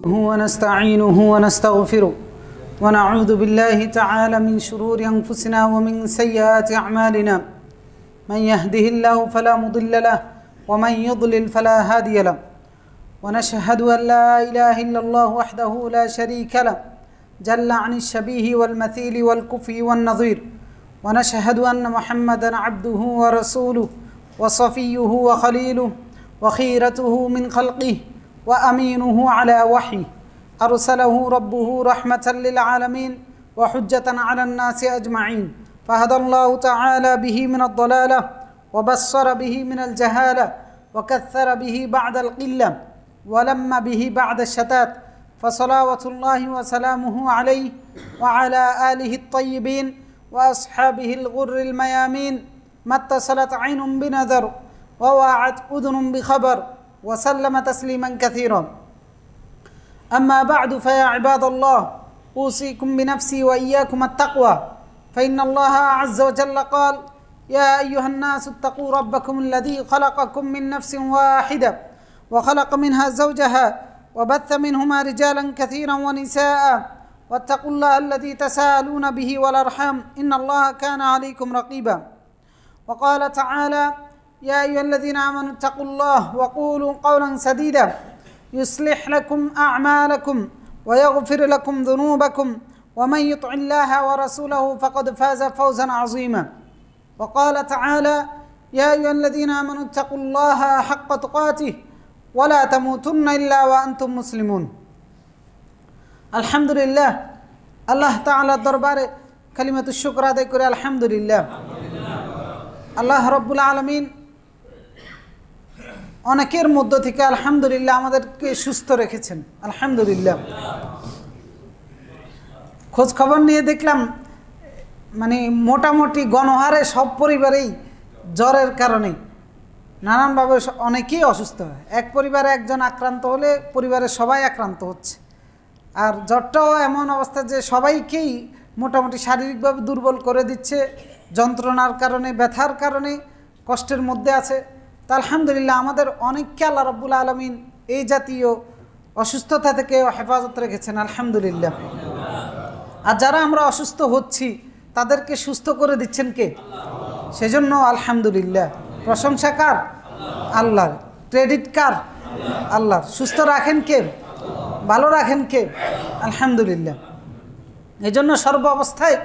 ونستعينه ونستغفره ونعوذ بالله تعالى من شرور أنفسنا ومن سيئات أعمالنا من يهده الله فلا مضل له ومن يضلل فلا هادي له ونشهد أن لا إله إلا الله وحده لا شريك له جل عن الشبيه والمثيل والكفي والنظير ونشهد أن محمدا عبده ورسوله وصفيه وخليله وخيرته من خلقه وأمينه على وحيه أرسله ربه رحمة للعالمين وحجة على الناس أجمعين فهدى الله تعالى به من الضلالة وبصر به من الجهالة وكثر به بعد القلة ولم به بعد الشتات فصلوات الله وسلامه عليه وعلى آله الطيبين وأصحابه الغر الميامين ما اتصلت عين بنذر ووعت أذن بخبر وسلم تسليما كثيرا أما بعد فيا عباد الله أوصيكم بنفسي وإياكم التقوى فإن الله عز وجل قال يا أيها الناس اتقوا ربكم الذي خلقكم من نفس واحدة وخلق منها زوجها وبث منهما رجالا كثيرا ونساء واتقوا الله الذي تساءلون به والأرحام إن الله كان عليكم رقيبا وقال تعالى يا أيها الذين آمنوا اتقوا الله وقولوا قولا سديدا يصلح لكم أعمالكم ويغفر لكم ذنوبكم ومن يطع الله ورسوله فقد فاز فوزا عظيما وقال تعالى يا أيها الذين آمنوا اتقوا الله حق تقاته ولا تموتن إلا وأنتم مسلمون الحمد لله الله تعالى দরবারে কালিমাতুশ শুকর আদায় করে আলহামদুলিল্লাহ আল্লাহ রাব্বুল আলামিন অনেকের মধ্য থেকে আলহামদুলিল্লাহ আমাদেরকে সুস্থ রেখেছেন আলহামদুলিল্লাহ খোঁজ খবর নিয়ে দেখলাম মানে মোটামুটি গণহারে সব পরিবারেই জ্বরের কারণে নানানভাবে অনেকেই অসুস্থ হয় এক পরিবারে একজন আক্রান্ত হলে পরিবারের সবাই আক্রান্ত হচ্ছে আর জ্বরটাও এমন অবস্থা যে সবাইকেই মোটামুটি শারীরিকভাবে দুর্বল করে দিচ্ছে যন্ত্রণার কারণে ব্যথার কারণে কষ্টের মধ্যে আছে তা আলহামদুলিল্লাহ আমাদের অনেককে আল্লাহ রাব্বুল আলামিন এই জাতীয় অসুস্থতা থেকে হেফাজত রেখেছেন আলহামদুলিল্লাহ আর যারা আমরা অসুস্থ হচ্ছি তাদেরকে সুস্থ করে দিচ্ছেন কে সেজন্য আলহামদুলিল্লাহ প্রশংসা কার আল্লাহর ক্রেডিট কার আল্লাহর সুস্থ রাখেন কে ভালো রাখেন কে আলহামদুলিল্লাহ এই জন্য সর্ব অবস্থায়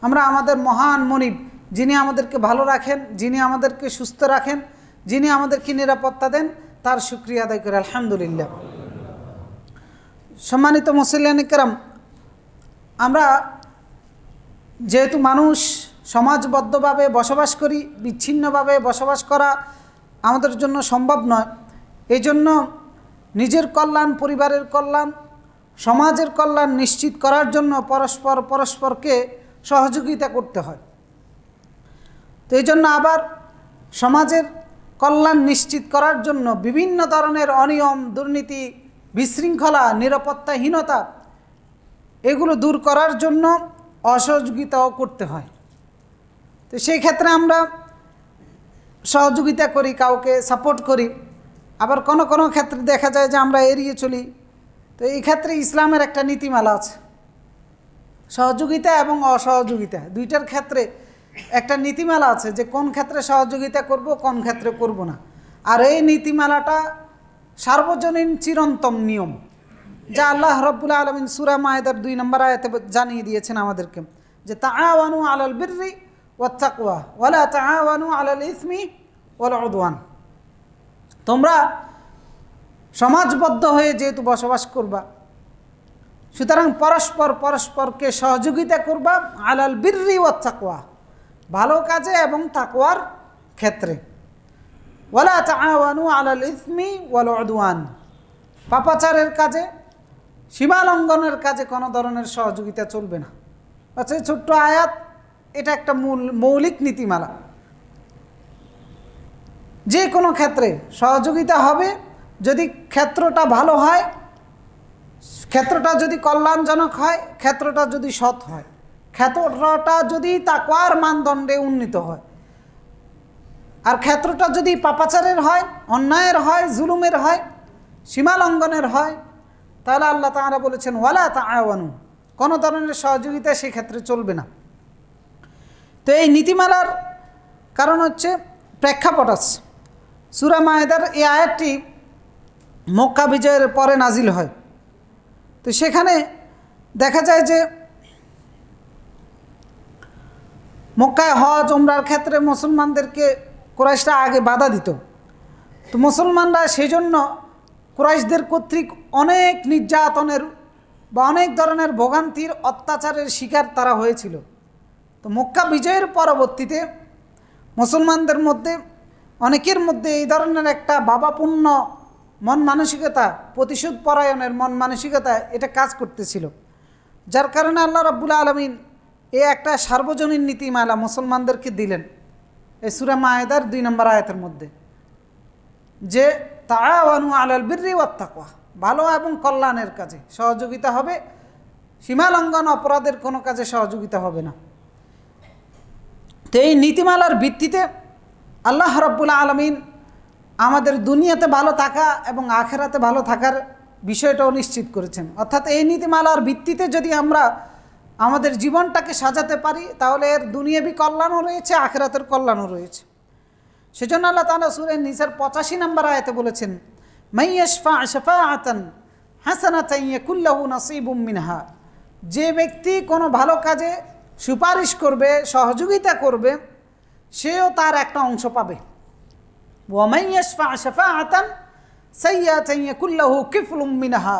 আমরা আমাদের মহান মনিব যিনি আমাদেরকে ভালো রাখেন যিনি আমাদেরকে সুস্থ রাখেন যিনি আমাদেরকে নিরাপত্তা দেন তার শুকরিয়া আদায় করে আলহামদুলিল্লাহ সম্মানিত মুসল্লিয়ান ইকরাম আমরা যেহেতু মানুষ সমাজবদ্ধভাবে বসবাস করি বিচ্ছিন্নভাবে বসবাস করা আমাদের জন্য সম্ভব নয় এই জন্য নিজের কল্যাণ পরিবারের কল্যাণ সমাজের কল্যাণ নিশ্চিত করার জন্য পরস্পরকে সহযোগিতা করতে হয় তো এই জন্য আবার সমাজের কল্যাণ নিশ্চিত করার জন্য বিভিন্ন ধরনের অনিয়ম দুর্নীতি বিশৃঙ্খলা নিরাপত্তাহীনতা এগুলো দূর করার জন্য অসহযোগিতাও করতে হয় তো সেই ক্ষেত্রে আমরা সহযোগিতা করি কাউকে সাপোর্ট করি আবার কোনো কোনো ক্ষেত্রে দেখা যায় যে আমরা এড়িয়ে চলি তো এই ক্ষেত্রে ইসলামের একটা নীতিমালা আছে সহযোগিতা এবং অসহযোগিতা দুইটার ক্ষেত্রে একটা নীতিমালা আছে যে কোন ক্ষেত্রে সহযোগিতা করব কোন ক্ষেত্রে করব না আর এই নীতিমালাটা সার্বজনীন চিরন্তন নিয়ম যা আল্লাহ রাব্বুল আলামিন সূরা মায়েদার 2 নম্বর আয়াতে জানিয়ে দিয়েছেন আমাদেরকে যে তাআওয়ানু আলাল বিররি ওয়াত তাকওয়া ওয়ালা তাআওয়ানু আলাল ইসমি ওয়াল উদওয়ান তোমরা সমাজবদ্ধ হয়ে যেহেতু বসবাস করবা সুতরাং পরস্পরকে সহযোগিতা করবা আলাল বিররি ওয়াত তাকওয়া ভালো কাজে এবং তাকওয়ার ক্ষেত্রে ওয়ালা তাআওয়ানু আলাল ইসমি ওয়াল উদওয়ান পাপাচারের কাজে সীমা লঙ্ঘনের কাজে কোনো ধরনের সহযোগিতা চলবে না আচ্ছা ছোট্ট আয়াত এটা একটা মৌলিক নীতিমালা যে কোনো ক্ষেত্রে সহযোগিতা হবে যদি ক্ষেত্রটা ভালো হয় ক্ষেত্রটা যদি কল্যাণজনক হয় ক্ষেত্রটা যদি সৎ হয় ক্ষেত্রটা যদি তাকওয়ার মানদণ্ডে উন্নীত হয় আর ক্ষেত্রটা যদি পাপাচারের হয় অন্যায়ের হয় জুলুমের হয় সীমা লঙ্ঘনের হয় তাহলে আল্লাহ তাআলা বলেছেন ওয়ালা তাআওয়ানু, কোনো ধরনের সহযোগিতা সেক্ষেত্রে চলবে না। তো এই নীতিমালার কারণ হচ্ছে প্রেক্ষাপট আছে। সূরা মায়েদার এই আয়াতটি মক্কা বিজয়ের পরে নাজিল হয়। তো সেখানে দেখা যায় যে মক্কায় হজ উমরার ক্ষেত্রে মুসলমানদেরকে কুরাইশরা আগে বাধা দিত। তো মুসলমানরা সেই জন্য কুরাইশদের কর্তৃক অনেক নির্যাতনের বা অনেক ধরনের ভোগান্তির অত্যাচারের শিকার তারা হয়েছিল। তো মক্কা বিজয়ের পরবর্তীতে মুসলমানদের মধ্যে অনেকের মধ্যে এই ধরনের একটা ভাবাপূর্ণ মন মানসিকতা, প্রতিশোধ পরায়ণের মন মানসিকতা এটা কাজ করতেছিল, যার কারণে আল্লাহ রাব্বুল আলামিন এই একটা সার্বজনীন নীতিমালা মুসলমানদেরকে দিলেন এই সূরা মায়েদার 2 নম্বর আয়াতের মধ্যে, যে তাআওয়ানু আলাল বিররি ওয়াত তাকওয়া, ভালো এবং কল্যাণের কাজে সহযোগিতা হবে, সীমালঙ্ঘন অপরাধের কোনো কাজে সহযোগিতা হবে না। তো এই নীতিমালার ভিত্তিতে আল্লাহ রাব্বুল আলামিন আমাদের দুনিয়াতে ভালো থাকা এবং আখিরাতে ভালো থাকার বিষয়টাও নিশ্চিত করেছেন। অর্থাৎ এই নীতিমালার ভিত্তিতে যদি আমরা আমাদের জীবনটাকে সাজাতে পারি তাহলে এর দুনিয়াবি কল্যাণও রয়েছে, আখিরাতের কল্যাণও রয়েছে। সেজন্য আল্লাহ তাআলা সূরা নিসার 85 নম্বর আয়াতে বলেছেন মান ইয়াশফা শাফাআতান হাসানাতান ইয়াকুল লাহু নাসীবুম মিনহা, যে ব্যক্তি কোনো ভালো কাজে সুপারিশ করবে, সহযোগিতা করবে, সেও তার একটা অংশ পাবে। ওয়া মান ইয়াশফা শাফাআতান সাইয়্যাতান ইয়াকুল লাহু কিফলুম মিনহা,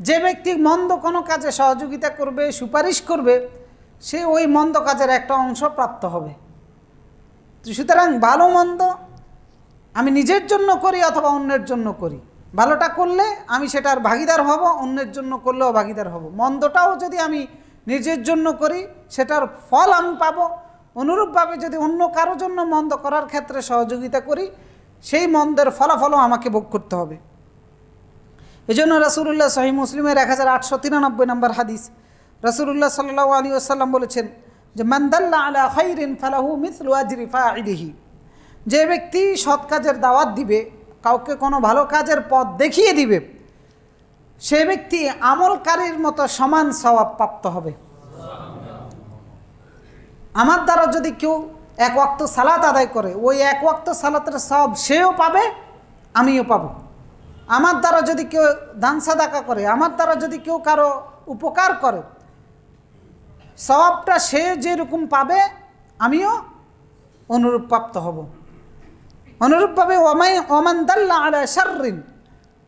যে ব্যক্তি মন্দ কোনো কাজে সহযোগিতা করবে, সুপারিশ করবে, সে ওই মন্দ কাজের একটা অংশ প্রাপ্ত হবে। সুতরাং ভালো মন্দ আমি নিজের জন্য করি অথবা অন্যের জন্য করি, ভালোটা করলে আমি সেটার ভাগিদার হব, অন্যের জন্য করলেও ভাগিদার হব। মন্দটাও যদি আমি নিজের জন্য করি সেটার ফল আমি পাব। অনুরূপভাবে যদি অন্য কারোর জন্য মন্দ করার ক্ষেত্রে সহযোগিতা করি সেই মন্দের ফলাফলও আমাকে ভোগ করতে হবে। এই জন্য রাসূলুল্লাহ সহিহ মুসলিমের 1893 নম্বর হাদিস, রাসূলুল্লাহ সাল্লাল্লাহু আলাইহি ওয়াসাল্লাম বলেছেন যে মান দাল্লা আলা খাইরিন ফালাহু মিসলু আজরি ফাইলিহি, যে ব্যক্তি সৎ কাজের দাওয়াত দিবে, কাউকে কোনো ভালো কাজের পথ দেখিয়ে দিবে, সে ব্যক্তি আমলকারীর মতো সমান সওয়াব প্রাপ্ত হবে। আমার দ্বারা যদি কেউ এক ওয়াক্ত সালাত আদায় করে, ওই এক ওয়াক্ত সালাতের সওয়াব সেও পাবে, আমিও পাবো। আমার দ্বারা যদি কেউ দান সাদাকা করে, আমার দ্বারা যদি কেউ কারো উপকার করে, সওয়াবটা সে যেরকম পাবে আমিও অনুরূপ প্রাপ্ত হব। অনুরূপভাবে ওমান দাল্লা আলা শাররিন,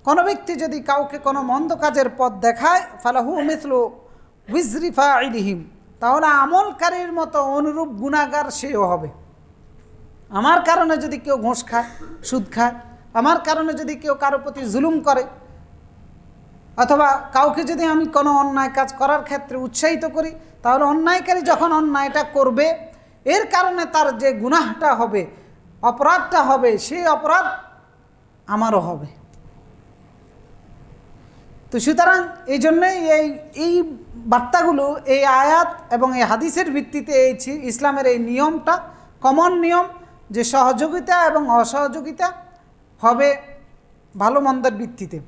কোনো ব্যক্তি যদি কাউকে কোনো মন্দ কাজের পথ দেখায় ফালাহু মিসলু উজরি ফাইলিহিম, তাহলে আমলকারীর মতো অনুরূপ গুনাহগার সেও হবে। আমার কারণে যদি কেউ ঘুষ খায়, সুদ খায়, আমার কারণে যদি কেউ কারো প্রতি জুলুম করে, অথবা কাউকে যদি আমি কোনো অন্যায় কাজ করার ক্ষেত্রে উৎসাহিত করি, তাহলে অন্যায়কারী যখন অন্যায়টা করবে এর কারণে তার যে গুনাহটা হবে, অপরাধটা হবে, সেই অপরাধ আমারও হবে। তো সুতরাং এই জন্যই এই বার্তাগুলো, এই আয়াত এবং এই হাদিসের ভিত্তিতে এই ইসলামের এই নিয়মটা কমন নিয়ম যে সহযোগিতা এবং অসহযোগিতা হবে ভালো মন্দের ভিত্তিতে।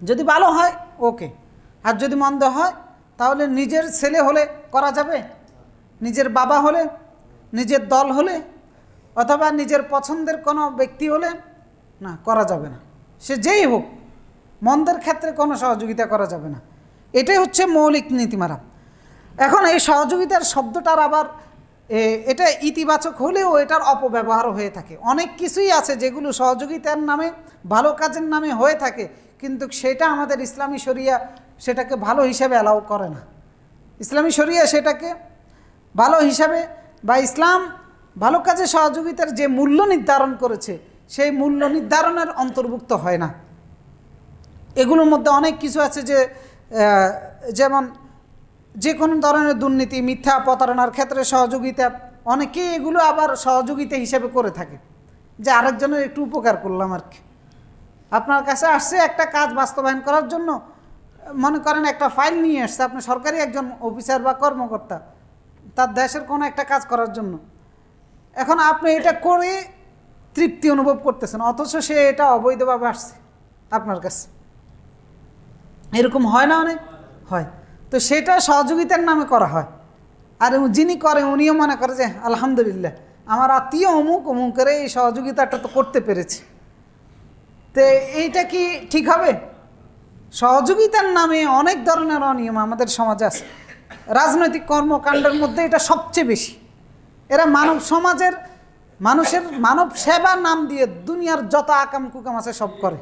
যদি ভালো হয় ওকে, আর যদি মন্দ হয় তাহলে নিজের ছেলে হলে করা যাবে, নিজের বাবা হলে, নিজের দল হলে, অথবা নিজের পছন্দের কোনো ব্যক্তি হলে না, করা যাবে না। সে যেই হোক, মন্দের ক্ষেত্রে কোনো সহযোগিতা করা যাবে না। এটাই হচ্ছে মৌলিক নীতিমালা। এখন এই সহযোগিতার শব্দটার আবার এটা ইতিবাচক হলেও এটার অপব্যবহারও হয়ে থাকে। অনেক কিছুই আছে যেগুলো সহযোগিতার নামে, ভালো কাজের নামে হয়ে থাকে, কিন্তু সেটা আমাদের ইসলামী শরিয়া সেটাকে ভালো হিসাবে অ্যালাউ করে না। ইসলামী শরিয়া সেটাকে ভালো হিসাবে বা ইসলাম ভালো কাজে সহযোগিতার যে মূল্য নির্ধারণ করেছে সেই মূল্য নির্ধারণের অন্তর্ভুক্ত হয় না। এগুলোর মধ্যে অনেক কিছু আছে যে যেমন যে কোনো ধরনের দুর্নীতি, মিথ্যা, প্রতারণার ক্ষেত্রে সহযোগিতা, অনেকেই এগুলো আবার সহযোগিতা হিসেবে করে থাকে, যে আরেকজনের একটু উপকার করলাম আর কি। আপনার কাছে আসছে একটা কাজ বাস্তবায়ন করার জন্য, মনে করেন একটা ফাইল নিয়ে আসছে, আপনি সরকারি একজন অফিসার বা কর্মকর্তা, তার দেশের কোনো একটা কাজ করার জন্য। এখন আপনি এটা করে তৃপ্তি অনুভব করতেছেন, অথচ সে এটা অবৈধভাবে আসছে আপনার কাছে। এরকম হয় না? অনেক হয়। তো সেটা সহযোগিতার নামে করা হয়। আর যিনি করে উনিও মনে করে যে আলহামদুলিল্লাহ আমার আত্মীয় অমুক অমুকের এই সহযোগিতাটা তো করতে পেরেছে। তো এইটা কি ঠিক হবে? সহযোগিতার নামে অনেক ধরনের অনিয়ম আমাদের সমাজে আছে। রাজনৈতিক কর্মকাণ্ডের মধ্যে এটা সবচেয়ে বেশি। এরা মানব সমাজের মানুষের মানব সেবার নাম দিয়ে দুনিয়ার যত আকাম কুকাম আছে সব করে,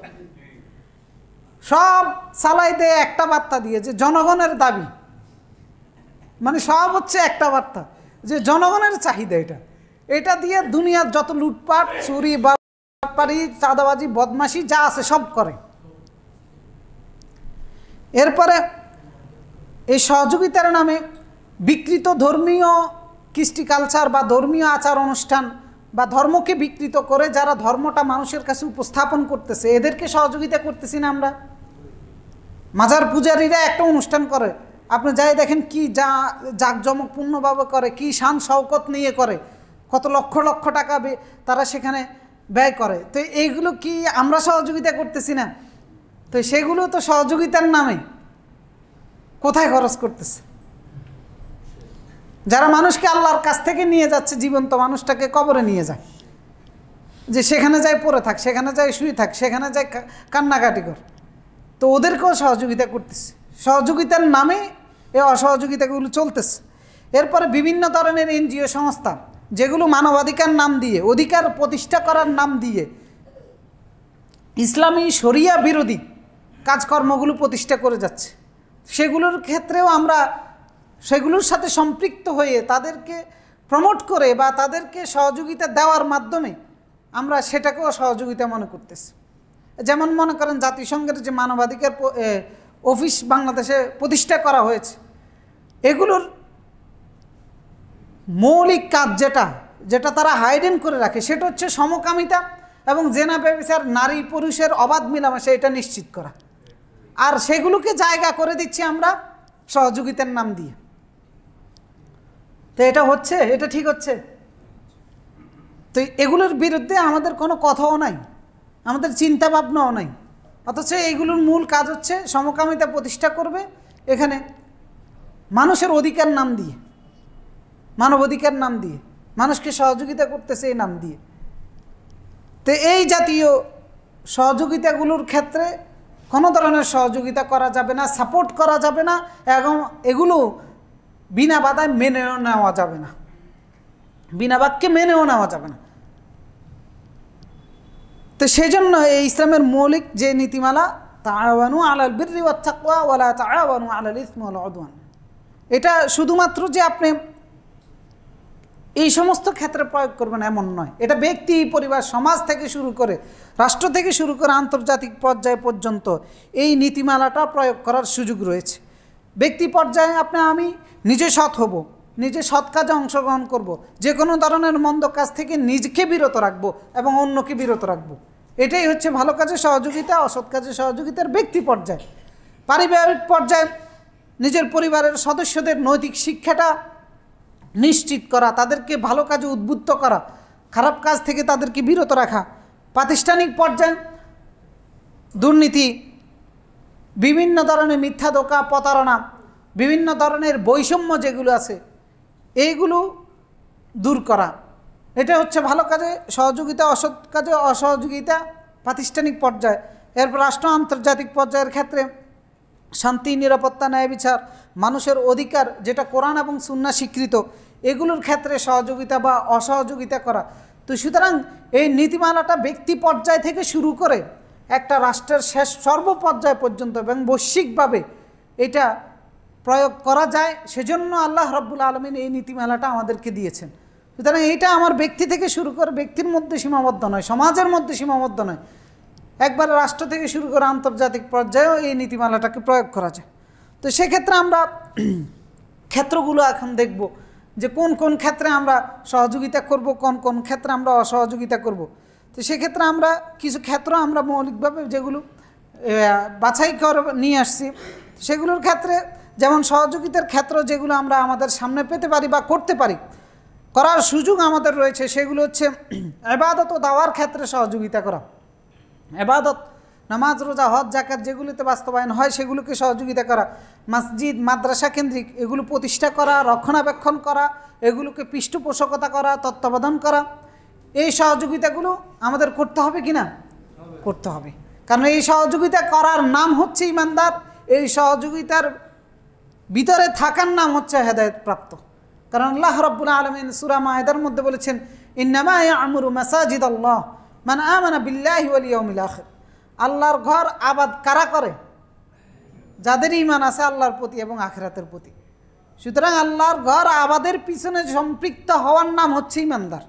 সব চালাই দেয় একটা বার্তা দিয়ে যে জনগণের দাবি, মানে সব হচ্ছে একটা বার্তা যে জনগণের চাহিদা। এটা দিয়ে দুনিয়ার যত লুটপাট, চুরি, বাটপারি, চাঁদাবাজি, বদমাশি যা আছে সব করে। এরপরে এই সহযোগিতার নামে বিকৃত ধর্মীয় কৃষ্টি কালচার বা ধর্মীয় আচার অনুষ্ঠান বা ধর্মকে বিকৃত করে যারা ধর্মটা মানুষের কাছে উপস্থাপন করতেছে এদেরকে সহযোগিতা করতেছি না আমরা। মাজার পূজারীরা একটা অনুষ্ঠান করে, আপনি যাই দেখেন কি জাঁকজমকপূর্ণভাবে করে, কি শান শওকত নিয়ে করে, কত লক্ষ লক্ষ টাকা তারা সেখানে ব্যয় করে। তো এইগুলো কি আমরা সহযোগিতা করতেছি না? তো সেগুলো তো সহযোগিতার নামে কোথায় খরচ করতেছে? যারা মানুষকে আল্লাহর কাছ থেকে নিয়ে যাচ্ছে, জীবন্ত মানুষটাকে কবরে নিয়ে যায়, যে সেখানে যাই পড়ে থাক, সেখানে যাই শুয়ে থাক, সেখানে যাই কান্নাকাটি কর, তো ওদেরকেও সহযোগিতা করতেছে। সহযোগিতার নামে এই অসহযোগিতাগুলো চলতেছে। এরপরে বিভিন্ন ধরনের এনজিও সংস্থা যেগুলো মানবাধিকার নাম দিয়ে, অধিকার প্রতিষ্ঠা করার নাম দিয়ে ইসলামী শরিয়া বিরোধী কাজকর্মগুলো প্রতিষ্ঠা করে যাচ্ছে, সেগুলোর ক্ষেত্রেও আমরা সেগুলোর সাথে সম্পৃক্ত হয়ে তাদেরকে প্রমোট করে বা তাদেরকে সহযোগিতা দেওয়ার মাধ্যমে আমরা সেটাকেও সহযোগিতা মনে করতেছি। যেমন মনে করেন জাতিসংঘের যে মানবাধিকার অফিস বাংলাদেশে প্রতিষ্ঠা করা হয়েছে, এগুলোর মৌলিক কাজ যেটা তারা হাইডেন করে রাখে সেটা হচ্ছে সমকামিতা এবং জেনা ব্যভিচার, নারী পুরুষের অবাধ মিলামেশা, এটা নিশ্চিত করা। আর সেগুলোকে জায়গা করে দিচ্ছি আমরা সহযোগিতার নাম দিয়ে। তো এটা হচ্ছে, এটা ঠিক হচ্ছে? তো এগুলোর বিরুদ্ধে আমাদের কোনো কথাও নাই, আমাদের চিন্তা ভাবনাও নাই, অথচ এইগুলোর মূল কাজ হচ্ছে সমকামিতা প্রতিষ্ঠা করবে এখানে মানুষের অধিকার নাম দিয়ে, মানবাধিকার নাম দিয়ে মানুষকে সহযোগিতা করতেছে এই নাম দিয়ে। তো এই জাতীয় সহযোগিতাগুলোর ক্ষেত্রে কোনো ধরনের সহযোগিতা করা যাবে না, সাপোর্ট করা যাবে না, এবং এগুলো বিনা বাধায় মেনেও নেওয়া যাবে না, বিনা বাক্যে মেনেও নেওয়া যাবে না। তো সেই জন্য এই ইসলামের মৌলিক যে নীতিমালা, তাআওয়ানু আলাল বিররি ওয়াত তাকওয়া ওয়ালা তাআওয়ানু আলাল ইসমি ওয়াল উদওয়ান, এটা শুধুমাত্র যে আপনি এই সমস্ত ক্ষেত্রে প্রয়োগ করবেন এমন নয়। এটা ব্যক্তি, পরিবার, সমাজ থেকে শুরু করে, রাষ্ট্র থেকে শুরু করে আন্তর্জাতিক পর্যায় পর্যন্ত এই নীতিমালাটা প্রয়োগ করার সুযোগ রয়েছে। ব্যক্তি পর্যায়ে আমি নিজে সৎ হব, নিজে সৎ কাজে অংশগ্রহণ করব, যে কোনো ধরনের মন্দ কাজ থেকে নিজকে বিরত রাখব এবং অন্যকে বিরত রাখব। এটাই হচ্ছে ভালো কাজে সহযোগিতা, অসৎ কাজে সহযোগিতার ব্যক্তি পর্যায়ে। পারিবারিক পর্যায়ে নিজের পরিবারের সদস্যদের নৈতিক শিক্ষাটা নিশ্চিত করা, তাদেরকে ভালো কাজে উদ্বুদ্ধ করা, খারাপ কাজ থেকে তাদেরকে বিরত রাখা। প্রাতিষ্ঠানিক পর্যায়ে দুর্নীতি, বিভিন্ন ধরনের মিথ্যা ধোঁকা, প্রতারণা, বিভিন্ন ধরনের বৈষম্য যেগুলো আছে এইগুলো দূর করা, এটা হচ্ছে ভালো কাজে সহযোগিতা, অসৎ কাজে অসহযোগিতা প্রাতিষ্ঠানিক পর্যায়ে। এরপর রাষ্ট্র আন্তর্জাতিক পর্যায়ের ক্ষেত্রে শান্তি, নিরাপত্তা, ন্যায় বিচার, মানুষের অধিকার যেটা কোরআন এবং সুন্নাহ স্বীকৃত, এগুলোর ক্ষেত্রে সহযোগিতা বা অসহযোগিতা করা। তো সুতরাং এই নীতিমালাটা ব্যক্তি পর্যায় থেকে শুরু করে একটা রাষ্ট্রের শেষ সর্বপর্যায় পর্যন্ত এবং বৈশ্বিকভাবে এটা প্রয়োগ করা যায়। সেজন্য আল্লাহ রাব্বুল আলামিন এই নীতিমালাটা আমাদেরকে দিয়েছেন। সুতরাং এটা আমার ব্যক্তি থেকে শুরু করে ব্যক্তির মধ্যে সীমাবদ্ধ নয়, সমাজের মধ্যে সীমাবদ্ধ নয়, একবার রাষ্ট্র থেকে শুরু করে আন্তর্জাতিক পর্যায়েও এই নীতিমালাটাকে প্রয়োগ করা যায়। তো সেক্ষেত্রে আমরা ক্ষেত্রগুলো এখন দেখব যে কোন কোন ক্ষেত্রে আমরা সহযোগিতা করব, কোন কোন ক্ষেত্রে আমরা অসহযোগিতা করব। তো সেক্ষেত্রে আমরা কিছু ক্ষেত্র আমরা মৌলিকভাবে যেগুলো বাছাই করে নিয়ে আসছি, সেগুলোর ক্ষেত্রে যেমন সহযোগিতার ক্ষেত্র যেগুলো আমরা আমাদের সামনে পেতে পারি বা করতে পারি, করার সুযোগ আমাদের রয়েছে, সেগুলো হচ্ছে ইবাদত ও দাওয়ার ক্ষেত্রে সহযোগিতা করা। ইবাদত নামাজ রোজা হজ জাকাত যেগুলোতে বাস্তবায়ন হয় সেগুলোকে সহযোগিতা করা, মসজিদ মাদ্রাসা কেন্দ্রিক এগুলো প্রতিষ্ঠা করা, রক্ষণাবেক্ষণ করা, এগুলোকে পৃষ্ঠপোষকতা করা, তত্ত্বাবধান করা, এই সহযোগিতাগুলো আমাদের করতে হবে কি না? করতে হবে। কারণ এই সহযোগিতা করার নাম হচ্ছে ইমানদার, এই সহযোগিতার ভিতরে থাকার নাম হচ্ছে হেদায়েত প্রাপ্ত। কারণ আল্লাহ রাব্বুল আলামিন সূরা মায়েদার মধ্যে বলেছেন, ইন্নামা ইয়া'মুরু মাসাজিদাল্লাহ মান আমানা বিল্লাহি ওয়াল ইয়াউমিল আখির। আল্লাহর ঘর আবাদ কারা করে? যাদের ঈমান আছে আল্লাহর প্রতি এবং আখিরাতের প্রতি। সুতরাং আল্লাহর ঘর আবাদের পিছনে সম্পৃক্ত হওয়ার নাম হচ্ছে ইমানদার,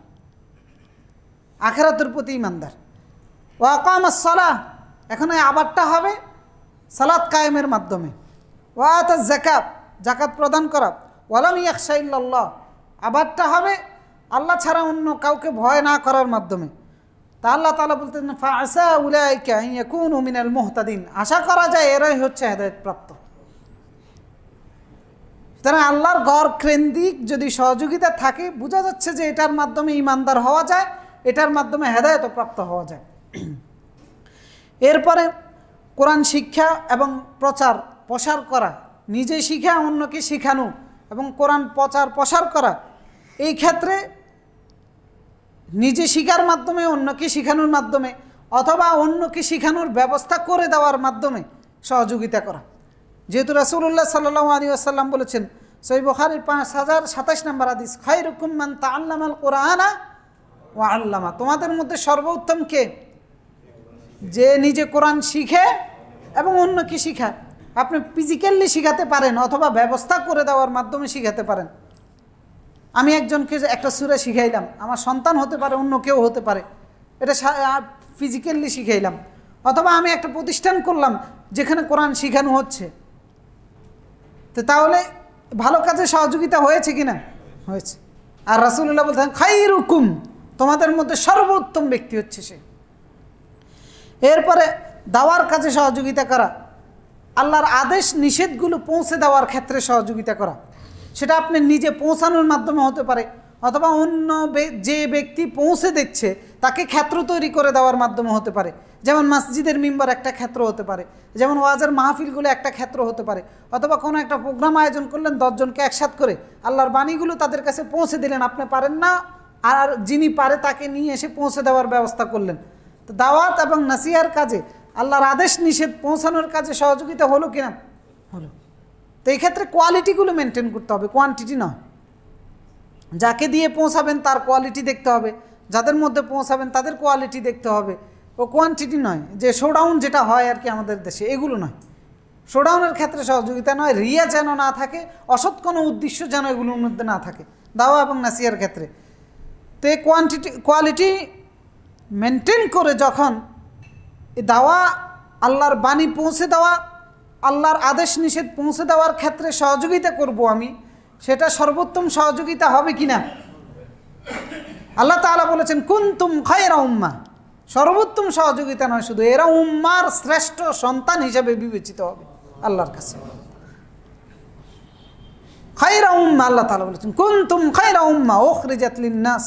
আখিরাতের প্রতি ইমানদার। ওয়া আকামাস সালাহ, এখন এই আবাদটা হবে সালাত কায়েমের মাধ্যমে। ওয়া আতাজ যাকাত, যাকাত প্রদান করা। ওয়ালাম ইয়াখশা ইল্লাল্লাহ, আবাদটা হবে আল্লাহ ছাড়া অন্য কাউকে ভয় না করার মাধ্যমে। তা আল্লাহ তাআলা বলতেন, ফাআসা উলাইকা আন ইয়াকুনু মিনাল মুহতাদিন, আশা করা যায় এরাই হচ্ছে হেদায়েত প্রাপ্ত। সুতরাং আল্লাহর ঘর কেন্দ্রিক যদি সহযোগিতা থাকে, বোঝা যাচ্ছে যে এটার মাধ্যমে ইমানদার হওয়া যায়, এটার মাধ্যমে হেদায়েত প্রাপ্ত হওয়া যায়। এরপরে কোরআন শিক্ষা এবং প্রসার করা, নিজে শিখা অন্যকে শেখানো এবং কোরআন প্রসার করা, এই ক্ষেত্রে নিজে শিখার মাধ্যমে, অন্যকে শেখানোর মাধ্যমে, অথবা অন্যকে শেখানোর ব্যবস্থা করে দেওয়ার মাধ্যমে সহযোগিতা করা। যেহেতু রাসূলুল্লাহ সাল্লাল্লাহু আলাইহি ওয়াসাল্লাম বলেছেন, সহিহ বুখারীর 5027 নম্বর হাদিস, খায়রুকুম মান তাআল্লামাল কুরআনা ওয়া আল্লামা, তোমাদের মধ্যে সর্বোত্তম কে? যে নিজে কোরআন শিখে এবং অন্যকে শিখায়। আপনি ফিজিক্যালি শিখাতে পারেন অথবা ব্যবস্থা করে দেওয়ার মাধ্যমে শিখাতে পারেন। আমি একজনকে একটা সূরা শিখাইলাম, আমার সন্তান হতে পারে, অন্য কেউ হতে পারে, এটা ফিজিক্যালি শিখাইলাম। অথবা আমি একটা প্রতিষ্ঠান করলাম যেখানে কোরআন শেখানো হচ্ছে, তো তাহলে ভালো কাজে সহযোগিতা হয়েছে কি না? হয়েছে। আর রাসূলুল্লাহ বলতেন, খায়রুকুম, তোমাদের মধ্যে সর্বোত্তম ব্যক্তি হচ্ছে সে। এরপরে দাওয়ার কাজে সহযোগিতা করা, আল্লাহর আদেশ নিষেধগুলো পৌঁছে দেওয়ার ক্ষেত্রে সহযোগিতা করা, সেটা আপনি নিজে পৌঁছানোর মাধ্যমে হতে পারে, অথবা অন্য যে ব্যক্তি পৌঁছে দিচ্ছে তাকে ক্ষেত্র তৈরি করে দেওয়ার মাধ্যমে হতে পারে। যেমন মসজিদের মিম্বার একটা ক্ষেত্র হতে পারে, যেমন ওয়াজের মাহফিলগুলো একটা ক্ষেত্র হতে পারে, অথবা কোনো একটা প্রোগ্রাম আয়োজন করলেন 10 জনকে একসাথ করে, আল্লাহর বাণীগুলো তাদের কাছে পৌঁছে দিলেন, আপনি পারেন না আর যিনি পারে তাকে নিয়ে এসে পৌঁছে দেওয়ার ব্যবস্থা করলেন। তো দাওয়াত এবং নাসিহার কাজে, আল্লাহর আদেশ নিষেধ পৌঁছানোর কাজে সহযোগিতা হলো কিনা? হলো। তো এই ক্ষেত্রে কোয়ালিটিগুলো মেনটেন করতে হবে, কোয়ান্টিটি নয়। যাকে দিয়ে পৌঁছাবেন তার কোয়ালিটি দেখতে হবে, যাদের মধ্যে পৌঁছাবেন তাদের কোয়ালিটি দেখতে হবে, ও কোয়ান্টিটি নয়। যে শোডাউন যেটা হয় আর কি আমাদের দেশে, এগুলো নয়। শোডাউনের ক্ষেত্রে সহযোগিতা নয়, রিয়া যেন না থাকে, অসৎ কোনো উদ্দেশ্য যেন এগুলোর মধ্যে না থাকে দাওয়া এবং নাসিহার ক্ষেত্রে। তো এই কোয়ালিটি মেনটেন করে যখন দাওয়া, আল্লাহর বাণী পৌঁছে দেওয়া, আল্লাহর আদেশ নিষেধ পৌঁছে দেওয়ার ক্ষেত্রে সহযোগিতা করব আমি, সেটা সর্বোত্তম সহযোগিতা হবে কিনা? আল্লাহ তাআলা বলেছেন, কুনতুম খায়রা উম্মাহ, সর্বোত্তম সহযোগিতা নয় শুধু, এরা উম্মার শ্রেষ্ঠ সন্তান হিসেবে বিবেচিত হবে আল্লাহর কাছে। খায়রা উম্মাহ, আল্লাহ তাআলা বলেছেন কুনতুম খায়রা উম্মাহ উখরিজাত লিন-নাস,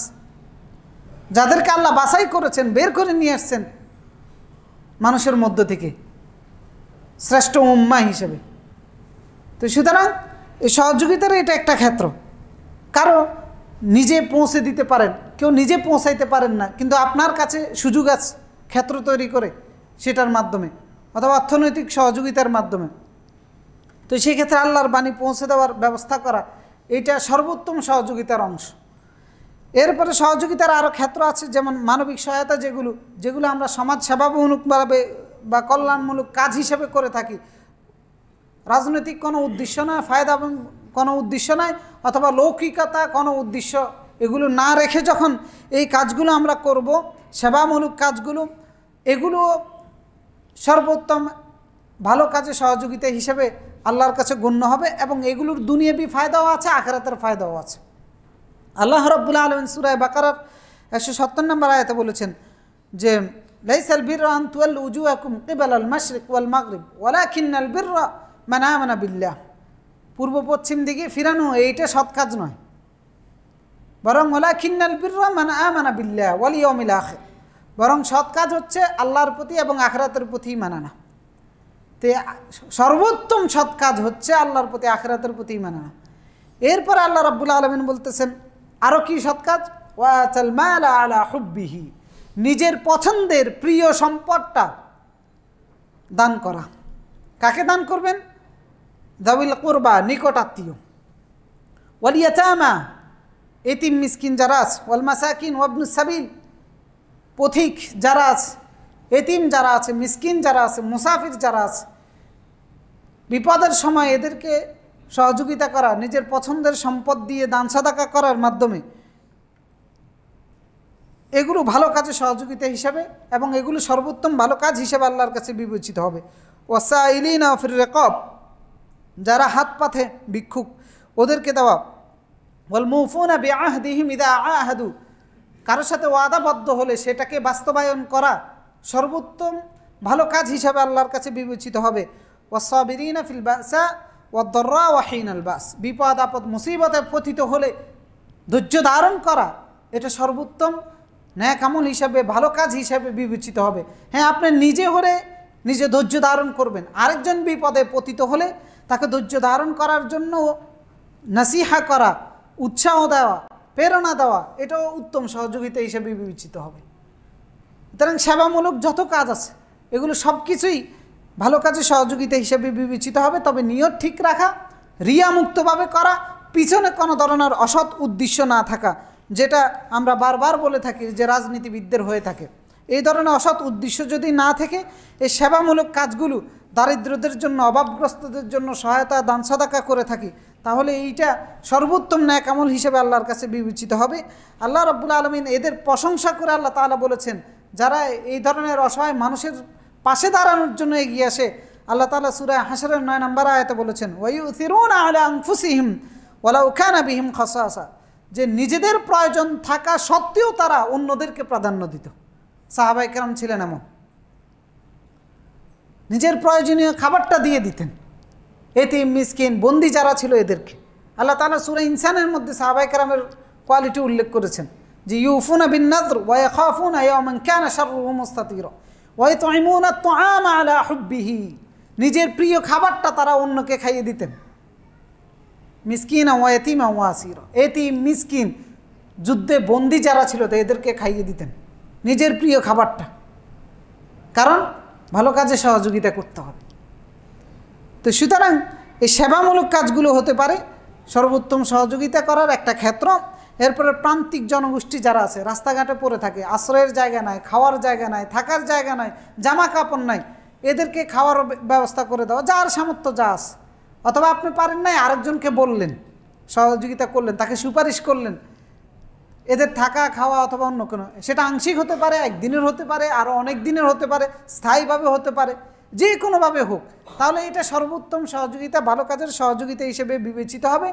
যাদেরকে আল্লাহ বাছাই করেছেন, বের করে নিয়ে আসছেন মানুষের মধ্য থেকে শ্রেষ্ঠ উম্মাহ হিসেবে। তো সুতরাং এই সহযোগিতার এটা একটা ক্ষেত্র। কারো নিজে পৌঁছে দিতে পারেন, কেউ নিজে পৌঁছাইতে পারেন না, কিন্তু আপনার কাছে সুযোগ আছে ক্ষেত্র তৈরি করে সেটার মাধ্যমে, অথবা অর্থনৈতিক সহযোগিতার মাধ্যমে। তো সেই ক্ষেত্রে আল্লাহর বাণী পৌঁছে দেওয়ার ব্যবস্থা করা, এটা সর্বোত্তম সহযোগিতার অংশ। এরপরে সহযোগিতার আরও ক্ষেত্র আছে, যেমন মানবিক সহায়তা, যেগুলো আমরা সমাজ সেবামূলকভাবে বা কল্যাণমূলক কাজ হিসেবে করে থাকি। রাজনৈতিক কোনো উদ্দেশ্য নয়, ফায়দা কোনো উদ্দেশ্য নয়, অথবা লৌকিকতা কোনো উদ্দেশ্য, এগুলো না রেখে যখন এই কাজগুলো আমরা করব, সেবামূলক কাজগুলো, এগুলো সর্বোত্তম ভালো কাজে সহযোগিতা হিসেবে আল্লাহর কাছে গণ্য হবে, এবং এগুলোর দুনিয়াবি ফায়দাও আছে, আখিরাতের ফায়দাও আছে। আল্লাহ রাব্বুল আলামিন সূরা বাকারার 170 নম্বর আয়াতে বলেছেন যে, লাইসাল বিররা আন তুওয়াল্লু উজুহাকুম কিবালাল মাশরিক ওয়াল মাগরিব ওয়ালাকিন্নাল বিররা মান আমানা বিল্লাহ, পূর্ব পশ্চিম দিকে ফিরানো এইটা সৎ কাজ নয়, বরং ওয়ালাকিন্নাল বিররা মান আমানা বিল্লাহ ওয়াল ইয়াউমিল আখির, বরং সৎ কাজ হচ্ছে আল্লাহর প্রতি এবং আখিরাতের প্রতি ঈমান আনা। তো সর্বোত্তম সৎ কাজ হচ্ছে আল্লাহর প্রতি আখিরাতের প্রতি ঈমান আনা। এরপর আল্লাহ রাব্বুল আলামিন বলতেছেন আরও কি সৎ কাজ, ওয়াতাল মাল আলা হুব্বিহি, নিজের পছন্দের প্রিয় সম্পদটা দান করা। কাকে দান করবেন? যাবিল কুরবা, নিকট আত্মীয়, ওয়াল ইয়াতামা, এতিম মিসকিন যারা আছে, ওয়াল মাসাকিন ওয়াবনুস সাবিল, পথিক যারা আছে, এতিম যারা আছে, মিসকিন যারা আছে, মুসাফির যারা আছে, বিপদের সময় এদেরকে সহযোগিতা করা, নিজের পছন্দের সম্পদ দিয়ে দান সাদাকা করার মাধ্যমে, এগুলো ভালো কাজে সহযোগিতা হিসাবে এবং এগুলো সর্বোত্তম ভালো কাজ হিসেবে আল্লাহর কাছে বিবেচিত হবে। ওয়াসাইলিনা ফির রিকাব, যারা হাত পাতে ভিক্ষুক ওদেরকে দেওয়া। ওয়াল মুফুনা বিআহদিহিম ইযা আহাদু, কারোর সাথে ওয়াদাবদ্ধ হলে সেটাকে বাস্তবায়ন করা সর্বোত্তম ভালো কাজ হিসাবে আল্লাহর কাছে বিবেচিত হবে। ওয়াসাবিরিনা ফিল বাসা ওয়াদ-দাররা ওয়া হিনাল বাস, বিপদ আপদ মুসিবতে পতিত হলে ধৈর্য ধারণ করা এটা সর্বোত্তম ন্যাক আমল হিসাবে ভালো কাজ হিসাবে বিবেচিত হবে। হ্যাঁ, আপনি নিজে হলে নিজে ধৈর্য ধারণ করবেন, আরেকজন বিপদে পতিত হলে তাকে ধৈর্য ধারণ করার জন্য নসিহা করা, উৎসাহ দেওয়া, প্রেরণা দেওয়া, এটাও উত্তম সহযোগিতা হিসেবে বিবেচিত হবে। সুতরাং সেবামূলক যত কাজ আছে এগুলো সব কিছুই ভালো কাজে সহযোগিতা হিসেবে বিবেচিত হবে। তবে নিয়ত ঠিক রাখা, রিয়ামুক্তভাবে করা, পিছনে কোনো ধরনের অসৎ উদ্দেশ্য না থাকা, যেটা আমরা বারবার বলে থাকি যে রাজনীতিবিদদের হয়ে থাকে। এই ধরনের অসৎ উদ্দেশ্য যদি না থেকে এই সেবামূলক কাজগুলো দারিদ্রদের জন্য, অভাবগ্রস্তদের জন্য সহায়তা দান সাদাকা করে থাকি, তাহলে এইটা সর্বোত্তম ন্যাক আমল হিসেবে আল্লাহর কাছে বিবেচিত হবে। আল্লাহ রাব্বুল আলামিন এদের প্রশংসা করে আল্লাহ তাআলা বলেছেন, যারা এই ধরনের অসহায় মানুষের পাশে দাঁড়ানোর জন্য এগিয়ে আসে, আল্লাহ তাআলা সূরা হাশরের 9 নম্বর আয়াতে বলেছেন, ওয়ায়ুথিরুনা আলা আনফুসিহিম ওয়ালাউ কানা বিহিম খাসাসা, যে নিজেদের প্রয়োজন থাকা সত্ত্বেও তারা অন্যদেরকে প্রাধান্য দিত। সাহাবায়ে কেরাম ছিলেন এমন, নিজের প্রয়োজনীয় খাবারটা দিয়ে দিতেন এতিম মিসকিন বন্দি যারা ছিল এদেরকে। আল্লাহ তাআলা সূরা ইনসানের মধ্যে সাহাবায়ে কেরামের কোয়ালিটি উল্লেখ করেছেন যে ইউফুনা বিন নাযর ওয়া ইয়াখাফুনা ইয়াওমান কানা শাররুহু মুস্তাতিরা ওয়া ইতঈমুনা আত-তাআমা আলা হুব্বিহি, নিজের প্রিয় খাবারটা তারা অন্যকে খাইয়ে দিতেন। মিসকিনা ওয়া ইয়াতীমা ওয়া আসীরা, এতিম মিসকিন যুদ্ধে বন্দি যারা ছিল এদেরকে খাইয়ে দিতেন নিজের প্রিয় খাবারটা, কারণ ভালো কাজে সহযোগিতা করতে হবে। তো সুতরাং এই সেবামূলক কাজগুলো হতে পারে সর্বোত্তম সহযোগিতা করার একটা ক্ষেত্র। এরপরে প্রান্তিক জনগোষ্ঠী যারা আছে, রাস্তাঘাটে পড়ে থাকে, আশ্রয়ের জায়গা নাই, খাওয়ার জায়গা নাই, থাকার জায়গা নাই, জামা কাপড় নাই, এদেরকে খাওয়ার ব্যবস্থা করে দেওয়া, যার সামর্থ্য যা আছে। অথবা আপনি পারেন নাই, আরেকজনকে বললেন, সহযোগিতা করলেন, তাকে সুপারিশ করলেন, এদের থাকা খাওয়া অথবা অন্য কোনো, সেটা আংশিক হতে পারে, একদিনের হতে পারে, আরও অনেক দিনের হতে পারে, স্থায়ীভাবে হতে পারে, যে কোনোভাবে হোক, তাহলে এটা সর্বোত্তম সহযোগিতা, ভালো কাজের সহযোগিতা হিসেবে বিবেচিত হবে।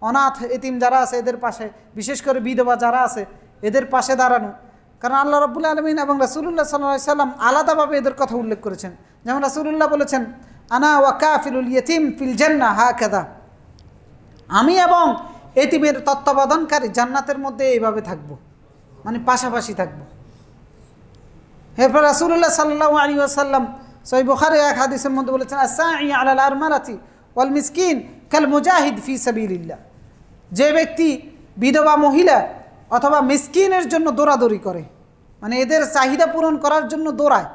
অনাথ এতিম যারা আছে এদের পাশে, বিশেষ করে বিধবা যারা আছে এদের পাশে দাঁড়ানো, কারণ আল্লাহ রাব্বুল আলামিন এবং রাসূলুল্লাহ সাল্লাল্লাহু আলাইহি সাল্লাম আলাদাভাবে এদের কথা উল্লেখ করেছেন। যেমন রাসূলুল্লাহ বলেছেন, আনা ওয়া কাফিলুল ইয়াতীম ফিল জান্নাহ হাকাযা, আমি এবং এতিমের তত্ত্বাবধানকারী জান্নাতের মধ্যে এইভাবে থাকবো, মানে পাশাপাশি থাকবো। এরপর রাসূলুল্লাহ সাল্লাল্লাহু আলাইহি ওয়াসাল্লাম সহিহ বুখারী এক হাদিসের মধ্যে বলেছেন, আস-সাঈ আলাল আরমালাতি ওয়াল মিসকিন কাল মুজাহিদ ফি সাবিলিল্লাহ, যে ব্যক্তি বিধবা মহিলা অথবা মিসকিনের জন্য দৌড়াদৌড়ি করে, মানে এদের চাহিদা পূরণ করার জন্য দৌড়ায়,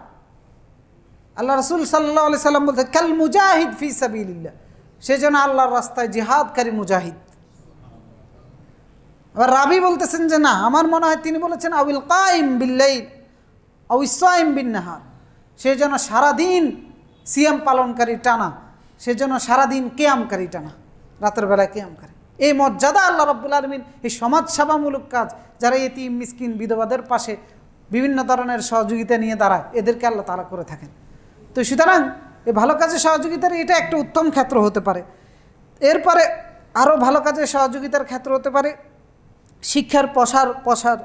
আল্লাহ রাসূল সাল্লাল্লাহু আলাইহি সাল্লাম বলতে কাল মুজাহিদ ফি সাবিলিল্লাহ, সে যেন আল্লাহর রাস্তায় জিহাদকারী মুজাহিদ। আবার রাবি বলতেছেন যে না, আমার মনে হয় তিনি বলেছেন আউল কাইম বিল্লাইল আউ ইসসাইম বিন্নাহার, সে যেন সারাদিন সিয়াম পালনকারী টানা, সে যেন সারাদিন কিয়ামকারী টানা, রাতের বেলায় কিয়ামকারী। এই মর্যাদা আল্লাহ রাব্বুল আলামিন এই সমাজ সেবামূলক কাজ, যারা এতিম মিসকিন বিধবাদের পাশে বিভিন্ন ধরনের সহযোগিতা নিয়ে দাঁড়ায়, এদেরকে আল্লাহ তাআলা করে থাকেন। তো সুতরাং এই ভালো কাজে সহযোগিতার এটা একটা উত্তম ক্ষেত্র হতে পারে। এরপরে আরও ভালো কাজে সহযোগিতার ক্ষেত্র হতে পারে শিক্ষার প্রসার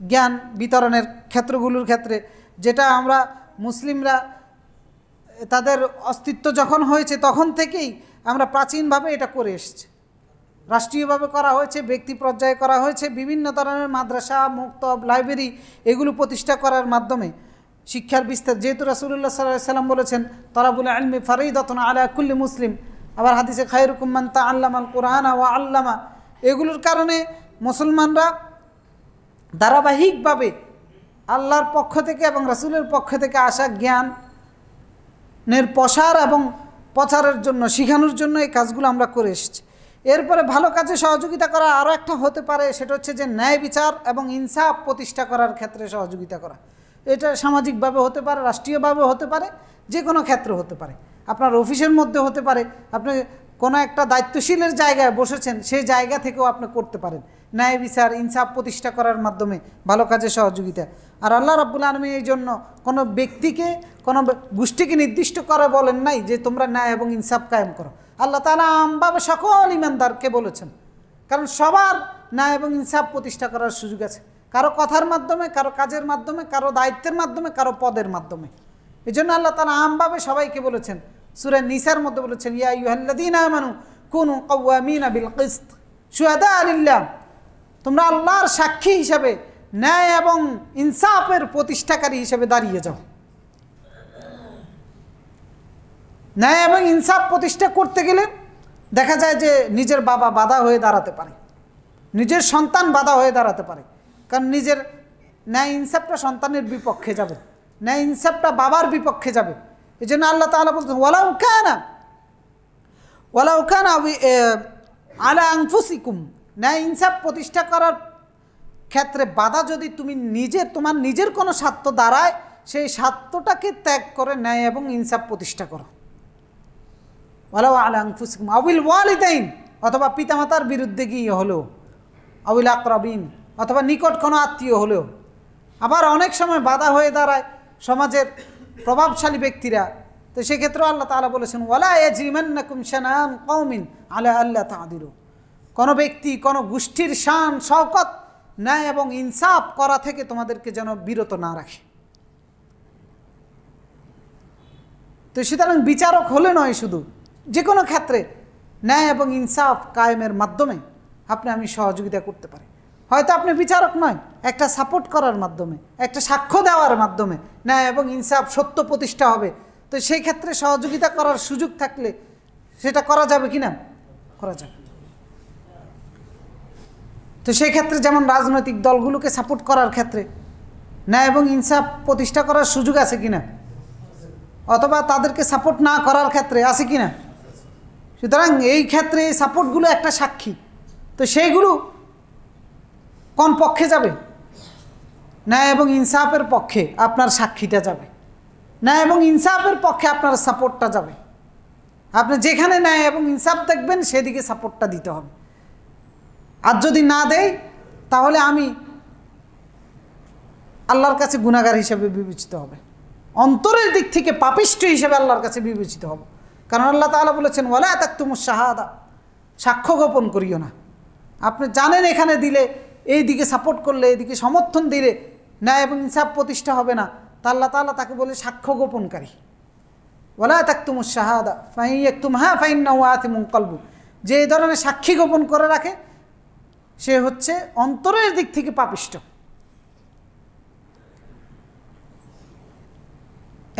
জ্ঞান বিতরণের ক্ষেত্রগুলোর ক্ষেত্রে, যেটা আমরা মুসলিমরা তাদের অস্তিত্ব যখন হয়েছে তখন থেকেই আমরা প্রাচীনভাবে এটা করে এসেছি। রাষ্ট্রীয়ভাবে করা হয়েছে, ব্যক্তি পর্যায়ে করা হয়েছে, বিভিন্ন ধরনের মাদ্রাসা, মক্তব, লাইব্রেরি এগুলো প্রতিষ্ঠা করার মাধ্যমে শিক্ষার বিস্তার। যেহেতু রাসূলুল্লাহ সাল্লাল্লাহু আলাইহি ওয়াসাল্লাম বলেছেন তালাবুল ইলমি ফারিদাতুন আলা কুল্লি মুসলিম, আবার হাদিসে খায়রুকুম মান তাআল্লামাল কুরআনা ওয়া আল্লামা। এগুলোর কারণে মুসলমানরা ধারাবাহিকভাবে আল্লাহর পক্ষ থেকে এবং রাসূলের পক্ষ থেকে আসা জ্ঞানের প্রসার এবং প্রচারের জন্য, শেখানোর জন্য এই কাজগুলো আমরা করে এসেছি। এরপরে ভালো কাজে সহযোগিতা করা আরও একটা হতে পারে, সেটা হচ্ছে যে ন্যায় বিচার এবং ইনসাফ প্রতিষ্ঠা করার ক্ষেত্রে সহযোগিতা করা। এটা সামাজিকভাবে হতে পারে, রাষ্ট্রীয়ভাবে হতে পারে, যে কোনো ক্ষেত্রে হতে পারে। আপনার অফিসের মধ্যে হতে পারে, আপনি কোনো একটা দায়িত্বশীলের জায়গায় বসেছেন, সেই জায়গা থেকেও আপনি করতে পারেন ন্যায় বিচার ইনসাফ প্রতিষ্ঠা করার মাধ্যমে ভালো কাজে সহযোগিতা। আর আল্লাহ রাব্বুল আলামিন এই জন্য কোনো ব্যক্তিকে, কোনো গোষ্ঠীকে নির্দিষ্ট করে বলেন নাই যে তোমরা ন্যায় এবং ইনসাফ কায়েম করো। আল্লাহ তাআলা আমভাবে সকল ইমানদারকে বলেছেন, কারণ সবার ন্যায় এবং ইনসাফ প্রতিষ্ঠা করার সুযোগ আছে, কারো কথার মাধ্যমে, কারো কাজের মাধ্যমে, কারো দায়িত্বের মাধ্যমে, কারো পদের মাধ্যমে। এই জন্য আল্লাহ তাআলা আমভাবে সবাইকে বলেছেন। সূরা নিসার মধ্যে বলেছেন ইয়া আইয়ুহাল্লাযীনা আমানু কুনু কাওয়ামিনা বিল কিসত শুহাদা লিল্লাহ, তোমরা আল্লাহর সাক্ষী হিসাবে ন্যায় এবং ইনসাফের প্রতিষ্ঠাকারী হিসেবে দাঁড়িয়ে যাও। ন্যায় এবং ইনসাফ প্রতিষ্ঠা করতে গেলে দেখা যায় যে নিজের বাবা বাধা হয়ে দাঁড়াতে পারে, নিজের সন্তান বাধা হয়ে দাঁড়াতে পারে, কারণ নিজের ন্যায় ইনসাফটা সন্তানের বিপক্ষে যাবে, ন্যায় ইনসাফটা বাবার বিপক্ষে যাবে। এই জন্য আল্লাহ তাআলা বলছেন ওয়ালাউ কানা আলা আনফুসিকুম, ন্যায় ইনসাফ প্রতিষ্ঠা করার ক্ষেত্রে বাধা যদি তুমি তোমার নিজের কোনো স্বার্থ দাঁড়ায়, সেই স্বার্থটাকে ত্যাগ করে ন্যায় এবং ইনসাফ প্রতিষ্ঠা করো। ওয়ালাউ আলা আনফুসিকুম আউল ওয়ালিদাইন, অথবা পিতামাতার বিরুদ্ধে গিয়ে হলেও, আউল আকরাবিন, অথবা নিকট কোনো আত্মীয় হলেও। আবার অনেক সময় বাধা হয়ে দাঁড়ায় সমাজের প্রভাবশালী ব্যক্তিরা, তো সেক্ষেত্রেও আল্লাহ তাআলা বলেছেন ওয়ালা ইয়াজরিমান্নাকুম শানান কওমিন আলা আল্লা তা'দিলু, কোনো ব্যক্তি, কোনো গোষ্ঠীর শান শওকত ন্যায় এবং ইনসাফ করা থেকে তোমাদেরকে যেন বিরত না রাখে। তো সুতরাং বিচারক হলে নয়, শুধু যে কোনো ক্ষেত্রে ন্যায় এবং ইনসাফ কায়েমের মাধ্যমে আপনি আমি সহযোগিতা করতে পারি। হয়তো আপনি বিচারক নয়, একটা সাপোর্ট করার মাধ্যমে, একটা সাক্ষ্য দেওয়ার মাধ্যমে ন্যায় এবং ইনসাফ সত্য প্রতিষ্ঠা হবে। তো সেই ক্ষেত্রে সহযোগিতা করার সুযোগ থাকলে সেটা করা যাবে কি না? করা যাবে। তো সেই ক্ষেত্রে যেমন রাজনৈতিক দলগুলোকে সাপোর্ট করার ক্ষেত্রে ন্যায় এবং ইনসাফ প্রতিষ্ঠা করার সুযোগ আছে কিনা, অথবা তাদেরকে সাপোর্ট না করার ক্ষেত্রে আছে কিনা। সুতরাং এই ক্ষেত্রে এই সাপোর্টগুলো একটা সাক্ষী। তো সেইগুলো কোন পক্ষে যাবে? ন্যায় এবং ইনসাফের পক্ষে আপনার সাক্ষীটা যাবে, ন্যায় এবং ইনসাফের পক্ষে আপনার সাপোর্টটা যাবে। আপনি যেখানে ন্যায় এবং ইনসাফ দেখবেন সেদিকে সাপোর্টটা দিতে হবে। আর যদি না দেয় তাহলে আমি আল্লাহর কাছে গুনাহগার হিসেবে বিবেচিত হবে, অন্তরের দিক থেকে পাপিষ্ঠ হিসেবে আল্লাহর কাছে বিবেচিত হব। কারণ আল্লাহ তাআলা বলেছেন ওয়ালা তাকতুমুশ শাহাদা, সাক্ষ্য গোপন করিও না। আপনি জানেন এখানে দিলে, এই দিকে সাপোর্ট করলে, এইদিকে সমর্থন দিলে ন্যায় এবং ইনসাফ প্রতিষ্ঠা হবে না, তা আল্লাহ তাআলা তাকে বলে সাক্ষ্য গোপনকারী। ওয়ালা তাকতুমুশ শাহাদা ফাইয়াকতুমহা ফাইন্নাহু আতিমুন কলবু, যে এই ধরনের সাক্ষী গোপন করে রাখে সে হচ্ছে অন্তরের দিক থেকে পাপিষ্ঠ।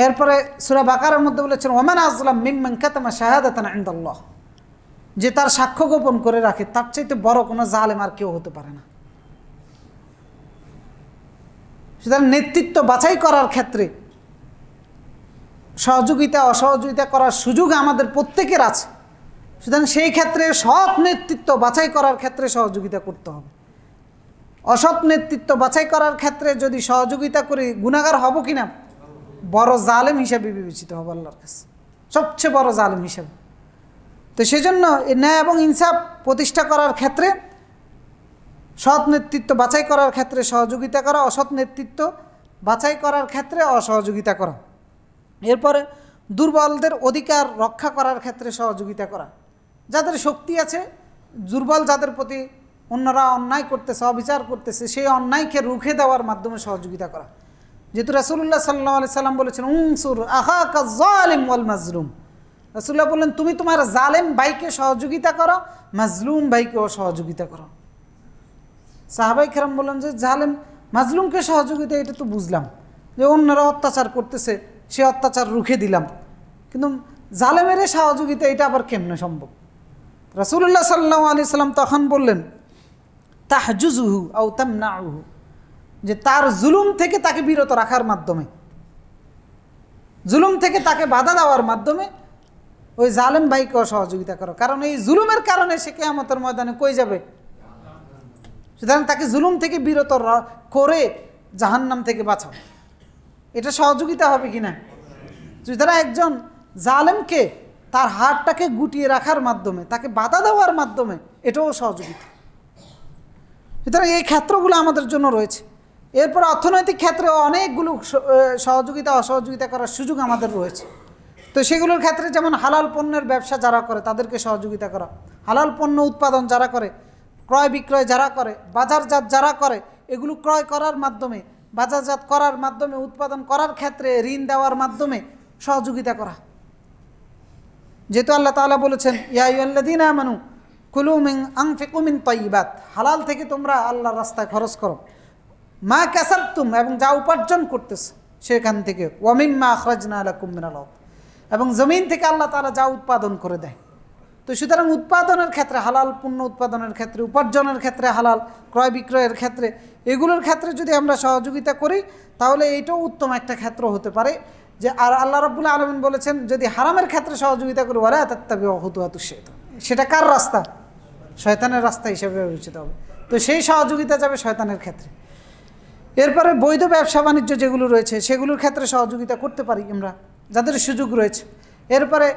এরপরে সূরা বাকারার মধ্যে বলেছেন ওয়ামান আযলাম মিম্মান কাতামা শাহাদাতান ইনদাল্লাহ, যে তার সাক্ষ্য গোপন করে রাখে তার চাইতে বড় কোনো জালেম আর কেউ হতে পারে না। সুতরাং নেতৃত্ব বাছাই করার ক্ষেত্রে সহযোগিতা অসহযোগিতা করার সুযোগ আমাদের প্রত্যেকের আছে। সুতরাং সেই ক্ষেত্রে সৎ নেতৃত্ব বাছাই করার ক্ষেত্রে সহযোগিতা করতে হবে। অসৎ নেতৃত্ব বাছাই করার ক্ষেত্রে যদি সহযোগিতা করি গুনাহগার হব কিনা, বড় জালেম হিসেবে বিবেচিত হব আল্লাহর কাছে, সবচেয়ে বড় জালেম হিসেবে। তো সেজন্য ন্যায় এবং ইনসাফ প্রতিষ্ঠা করার ক্ষেত্রে সৎ নেতৃত্ব বাছাই করার ক্ষেত্রে সহযোগিতা করা, অসৎ নেতৃত্ব বাছাই করার ক্ষেত্রে অসহযোগিতা করা। এরপরে দুর্বলদের অধিকার রক্ষা করার ক্ষেত্রে সহযোগিতা করা। যাদের শক্তি আছে, দুর্বল যাদের প্রতি অন্যরা অন্যায় করতেছে, অবিচার করতেছে, সেই অন্যায়কে রুখে দেওয়ার মাধ্যমে সহযোগিতা করা। যেহেতু রাসূলুল্লাহ সাল্লাল্লাহু আলাইহি সাল্লাম বলেছেন উনসুর আখাকা যালিম ওয়াল মাজলুম, রাসূলুল্লাহ বললেন তুমি তোমার জালেম ভাইকে সহযোগিতা করো, মাজলুম ভাইকেও সহযোগিতা করো। সাহাবায়ে কেরাম বললেন যে জালেম মাজলুমকে সহযোগিতা এটা তো বুঝলাম, যে অন্যরা অত্যাচার করতেছে সে অত্যাচার রুখে দিলাম, কিন্তু জালেমের সহযোগিতা এটা আবার কেমনে সম্ভব? রাসূলুল্লাহ সাল্লাল্লাহু আলাইহি সাল্লাম তখন বললেন তাহজুজুহু আও তামনাউহু, যে তার জুলুম থেকে তাকে বিরত রাখার মাধ্যমে, জুলুম থেকে তাকে বাধা দেওয়ার মাধ্যমে ওই জালেম ভাইকেও সহযোগিতা করো, কারণ এই জুলুমের কারণে সে কিয়ামতের ময়দানে কই যাবে? সুতরাং তাকে জুলুম থেকে বিরত করে জাহান্নাম থেকে বাঁচাও, এটা সহযোগিতা হবে কিনা? সুতরাং একজন জালেমকে তার হাতটাকে গুটিয়ে রাখার মাধ্যমে, তাকে বাধা দেওয়ার মাধ্যমে, এটাও সহযোগিতা। সুতরাং এই ক্ষেত্রগুলো আমাদের জন্য রয়েছে। এরপর অর্থনৈতিক ক্ষেত্রে অনেকগুলো সহযোগিতা অসহযোগিতা করার সুযোগ আমাদের রয়েছে। তো সেগুলোর ক্ষেত্রে যেমন হালাল পণ্যের ব্যবসা যারা করে তাদেরকে সহযোগিতা করা, হালাল পণ্য উৎপাদন যারা করে, ক্রয় বিক্রয় যারা করে, বাজারজাত যারা করে, এগুলো ক্রয় করার মাধ্যমে, বাজারজাত করার মাধ্যমে, উৎপাদন করার ক্ষেত্রে ঋণ দেওয়ার মাধ্যমে সহযোগিতা করা। যেহেতু আল্লাহ তাআলা বলেছেন ইয়া আইয়ুহাল্লাযীনা আমানু কুলু মিন আনফিকু মিন তাইয়্যিবাত, হালাল থেকে তোমরা আল্লাহর রাস্তায় খরচ করো, মা কাসাবতুম, এবং যা উপার্জন করতেছো সেখান থেকে, ওয়া মিম্মা আখরাজনা লাকুম মিনাল আরদ, এবং জমিন থেকে আল্লাহ তাআলা যা উৎপাদন করে দেয়। তো সুতরাং উৎপাদনের ক্ষেত্রে, হালাল পণ্য উৎপাদনের ক্ষেত্রে, উপার্জনের ক্ষেত্রে, হালাল ক্রয় বিক্রয়ের ক্ষেত্রে, এগুলোর ক্ষেত্রে যদি আমরা সহযোগিতা করি তাহলে এটাও উত্তম একটা ক্ষেত্র হতে পারে। যে আর আল্লাহ রাব্বুল আলামিন বলেছেন যদি হারামের ক্ষেত্রে সহযোগিতা করি ওয়ালা তাত্তাবিউ খুতুওয়াতুশ শাইতান, সেটা কার রাস্তা? শয়তানের রাস্তা হিসেবে বিবেচিত হবে। তো সেই সহযোগিতা যাবে শয়তানের ক্ষেত্রে। এরপরে বৈধ ব্যবসা বাণিজ্য যেগুলো রয়েছে সেগুলোর ক্ষেত্রে সহযোগিতা করতে পারি আমরা, যাদের সুযোগ রয়েছে। এরপরে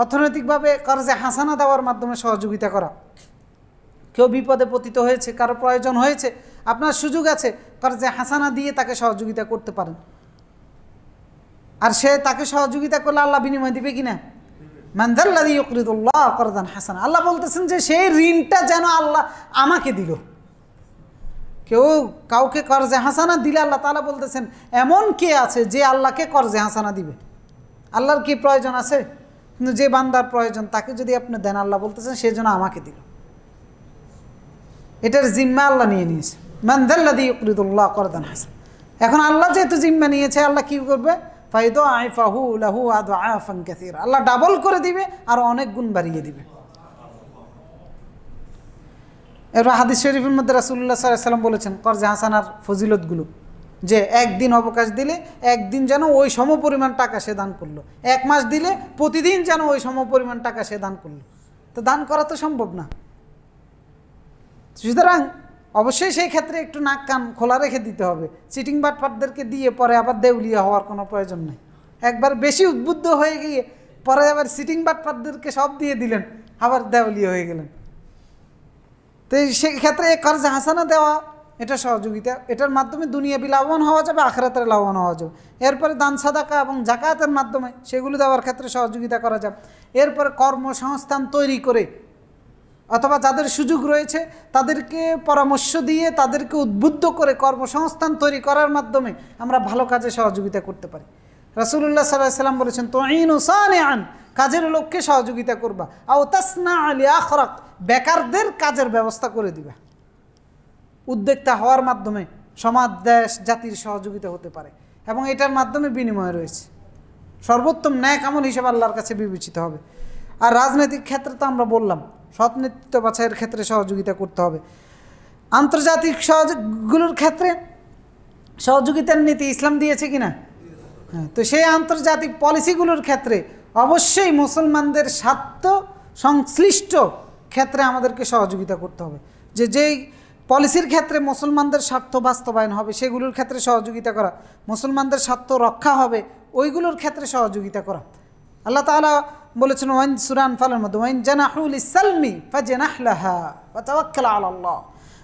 অর্থনৈতিকভাবে কর্জে হাসানা দেওয়ার মাধ্যমে সহযোগিতা করা, কেউ বিপদে পতিত হয়েছে, কারো প্রয়োজন হয়েছে, আপনার সুযোগ আছে, কর্জে হাসানা দিয়ে তাকে সহযোগিতা করতে পারেন। আর সে তাকে সহযোগিতা করলে আল্লাহ বিনিময় দিবে কিনা? মান যাল্লাযী ইউকরিদুল্লাহ করদান হাসানা, আল্লাহ বলতেছেন যে সেই ঋণটা যেন আল্লাহ আমাকে দিল। কেউ কাউকে কর্জে হাসানা দিলে আল্লাহ তাআলা বলতেছেন এমন কে আছে যে আল্লাহকে কর্জে হাসানা দিবে? আল্লাহর কি প্রয়োজন আছে? কিন্তু যে বান্দার প্রয়োজন তাকে যদি আপনি দেন, আল্লাহ বলতেছেন সে যেন আমাকে দিল, এটার জিম্মা আল্লাহ নিয়ে নিয়েছে। মান যাল্লাযী ইউকরিদুল্লাহ করদান হাসানা। এখন আল্লাহ যেহেতু জিম্মা নিয়েছে, আল্লাহ কি করবে? ফায়ুদাইফাহু লাহু আদআফান কাসীরা, আল্লাহ ডাবল করে দিবে আর অনেক গুণ বাড়িয়ে দিবে। এরপর হাদিস শরীফের মধ্যে রাসূলুল্লাহ সাল্লাল্লাহু আলাইহি ওয়াসাল্লাম বলেছেন কর্জে হাসানার ফজিলতগুলো, যে একদিন অবকাশ দিলে একদিন যেন ওই সমপরিমাণ টাকা সে দান করলো, এক মাস দিলে প্রতিদিন যেন ওই সমপরিমাণ টাকা সে দান করলো। তো দান করা তো সম্ভব না। সুতরাং অবশ্যই সেই ক্ষেত্রে একটু নাক কান খোলা রেখে দিতে হবে। চিটিং বাটপাটদেরকে দিয়ে পরে আবার দেউলিয়া হওয়ার কোনো প্রয়োজন নেই। একবার বেশি উদ্বুদ্ধ হয়ে গিয়ে পরে আবার চিটিং বাটপাটদেরকে সব দিয়ে দিলেন, আবার দেউলিয়া হয়ে গেলেন। তো সেই ক্ষেত্রে কর্জে হাসানা দেওয়া এটা সহযোগিতা, এটার মাধ্যমে দুনিয়াবি লাভবান হওয়া যাবে, আখিরাতের লাভবান হওয়া যাবে। এরপরে দান সাদাকা এবং জাকাতের মাধ্যমে সেগুলো দেওয়ার ক্ষেত্রে সহযোগিতা করা যাবে। এরপরে কর্মসংস্থান তৈরি করে অথবা যাদের সুযোগ রয়েছে তাদেরকে পরামর্শ দিয়ে, তাদেরকে উদ্বুদ্ধ করে কর্মসংস্থান তৈরি করার মাধ্যমে আমরা ভালো কাজে সহযোগিতা করতে পারি। রাসূলুল্লাহ সাল্লাল্লাহু আলাইহি ওয়াসাল্লাম বলেছেন তুঈনু সানিআন, কাজের লোককে সহযোগিতা করবা, আও তাসনা আলি আখরাক, বেকারদের কাজের ব্যবস্থা করে দিবা। উদ্যোক্তা হওয়ার মাধ্যমে সমাজ, দেশ, জাতির সহযোগিতা হতে পারে এবং এটার মাধ্যমে বিনিময় রয়েছে। সর্বোত্তম ন্যায় আমল হিসেবে আল্লাহর কাছে বিবেচিত হবে। আর রাজনৈতিক ক্ষেত্রে তো আমরা বললাম সৎ নেতৃত্ব বাছাইয়ের ক্ষেত্রে সহযোগিতা করতে হবে। আন্তর্জাতিক সহযোগগুলোর ক্ষেত্রে সহযোগিতার নীতি ইসলাম দিয়েছে কিনা? হ্যাঁ, তো সেই আন্তর্জাতিক পলিসিগুলোর ক্ষেত্রে অবশ্যই মুসলমানদের স্বার্থ সংশ্লিষ্ট ক্ষেত্রে আমাদেরকে সহযোগিতা করতে হবে। যেই পলিসির ক্ষেত্রে মুসলমানদের স্বার্থ বাস্তবায়ন হবে সেগুলোর ক্ষেত্রে সহযোগিতা করা, মুসলমানদের স্বার্থ রক্ষা হবে ওইগুলোর ক্ষেত্রে সহযোগিতা করা। আল্লাহ তাআলা বলেছেন ওয়াইন সূরা আনফালের মধ্যে ওয়াইন জানাহু লিসালমি ফাজনাহ লাহা ওয়া তাওয়াক্কাল আলাল্লাহ,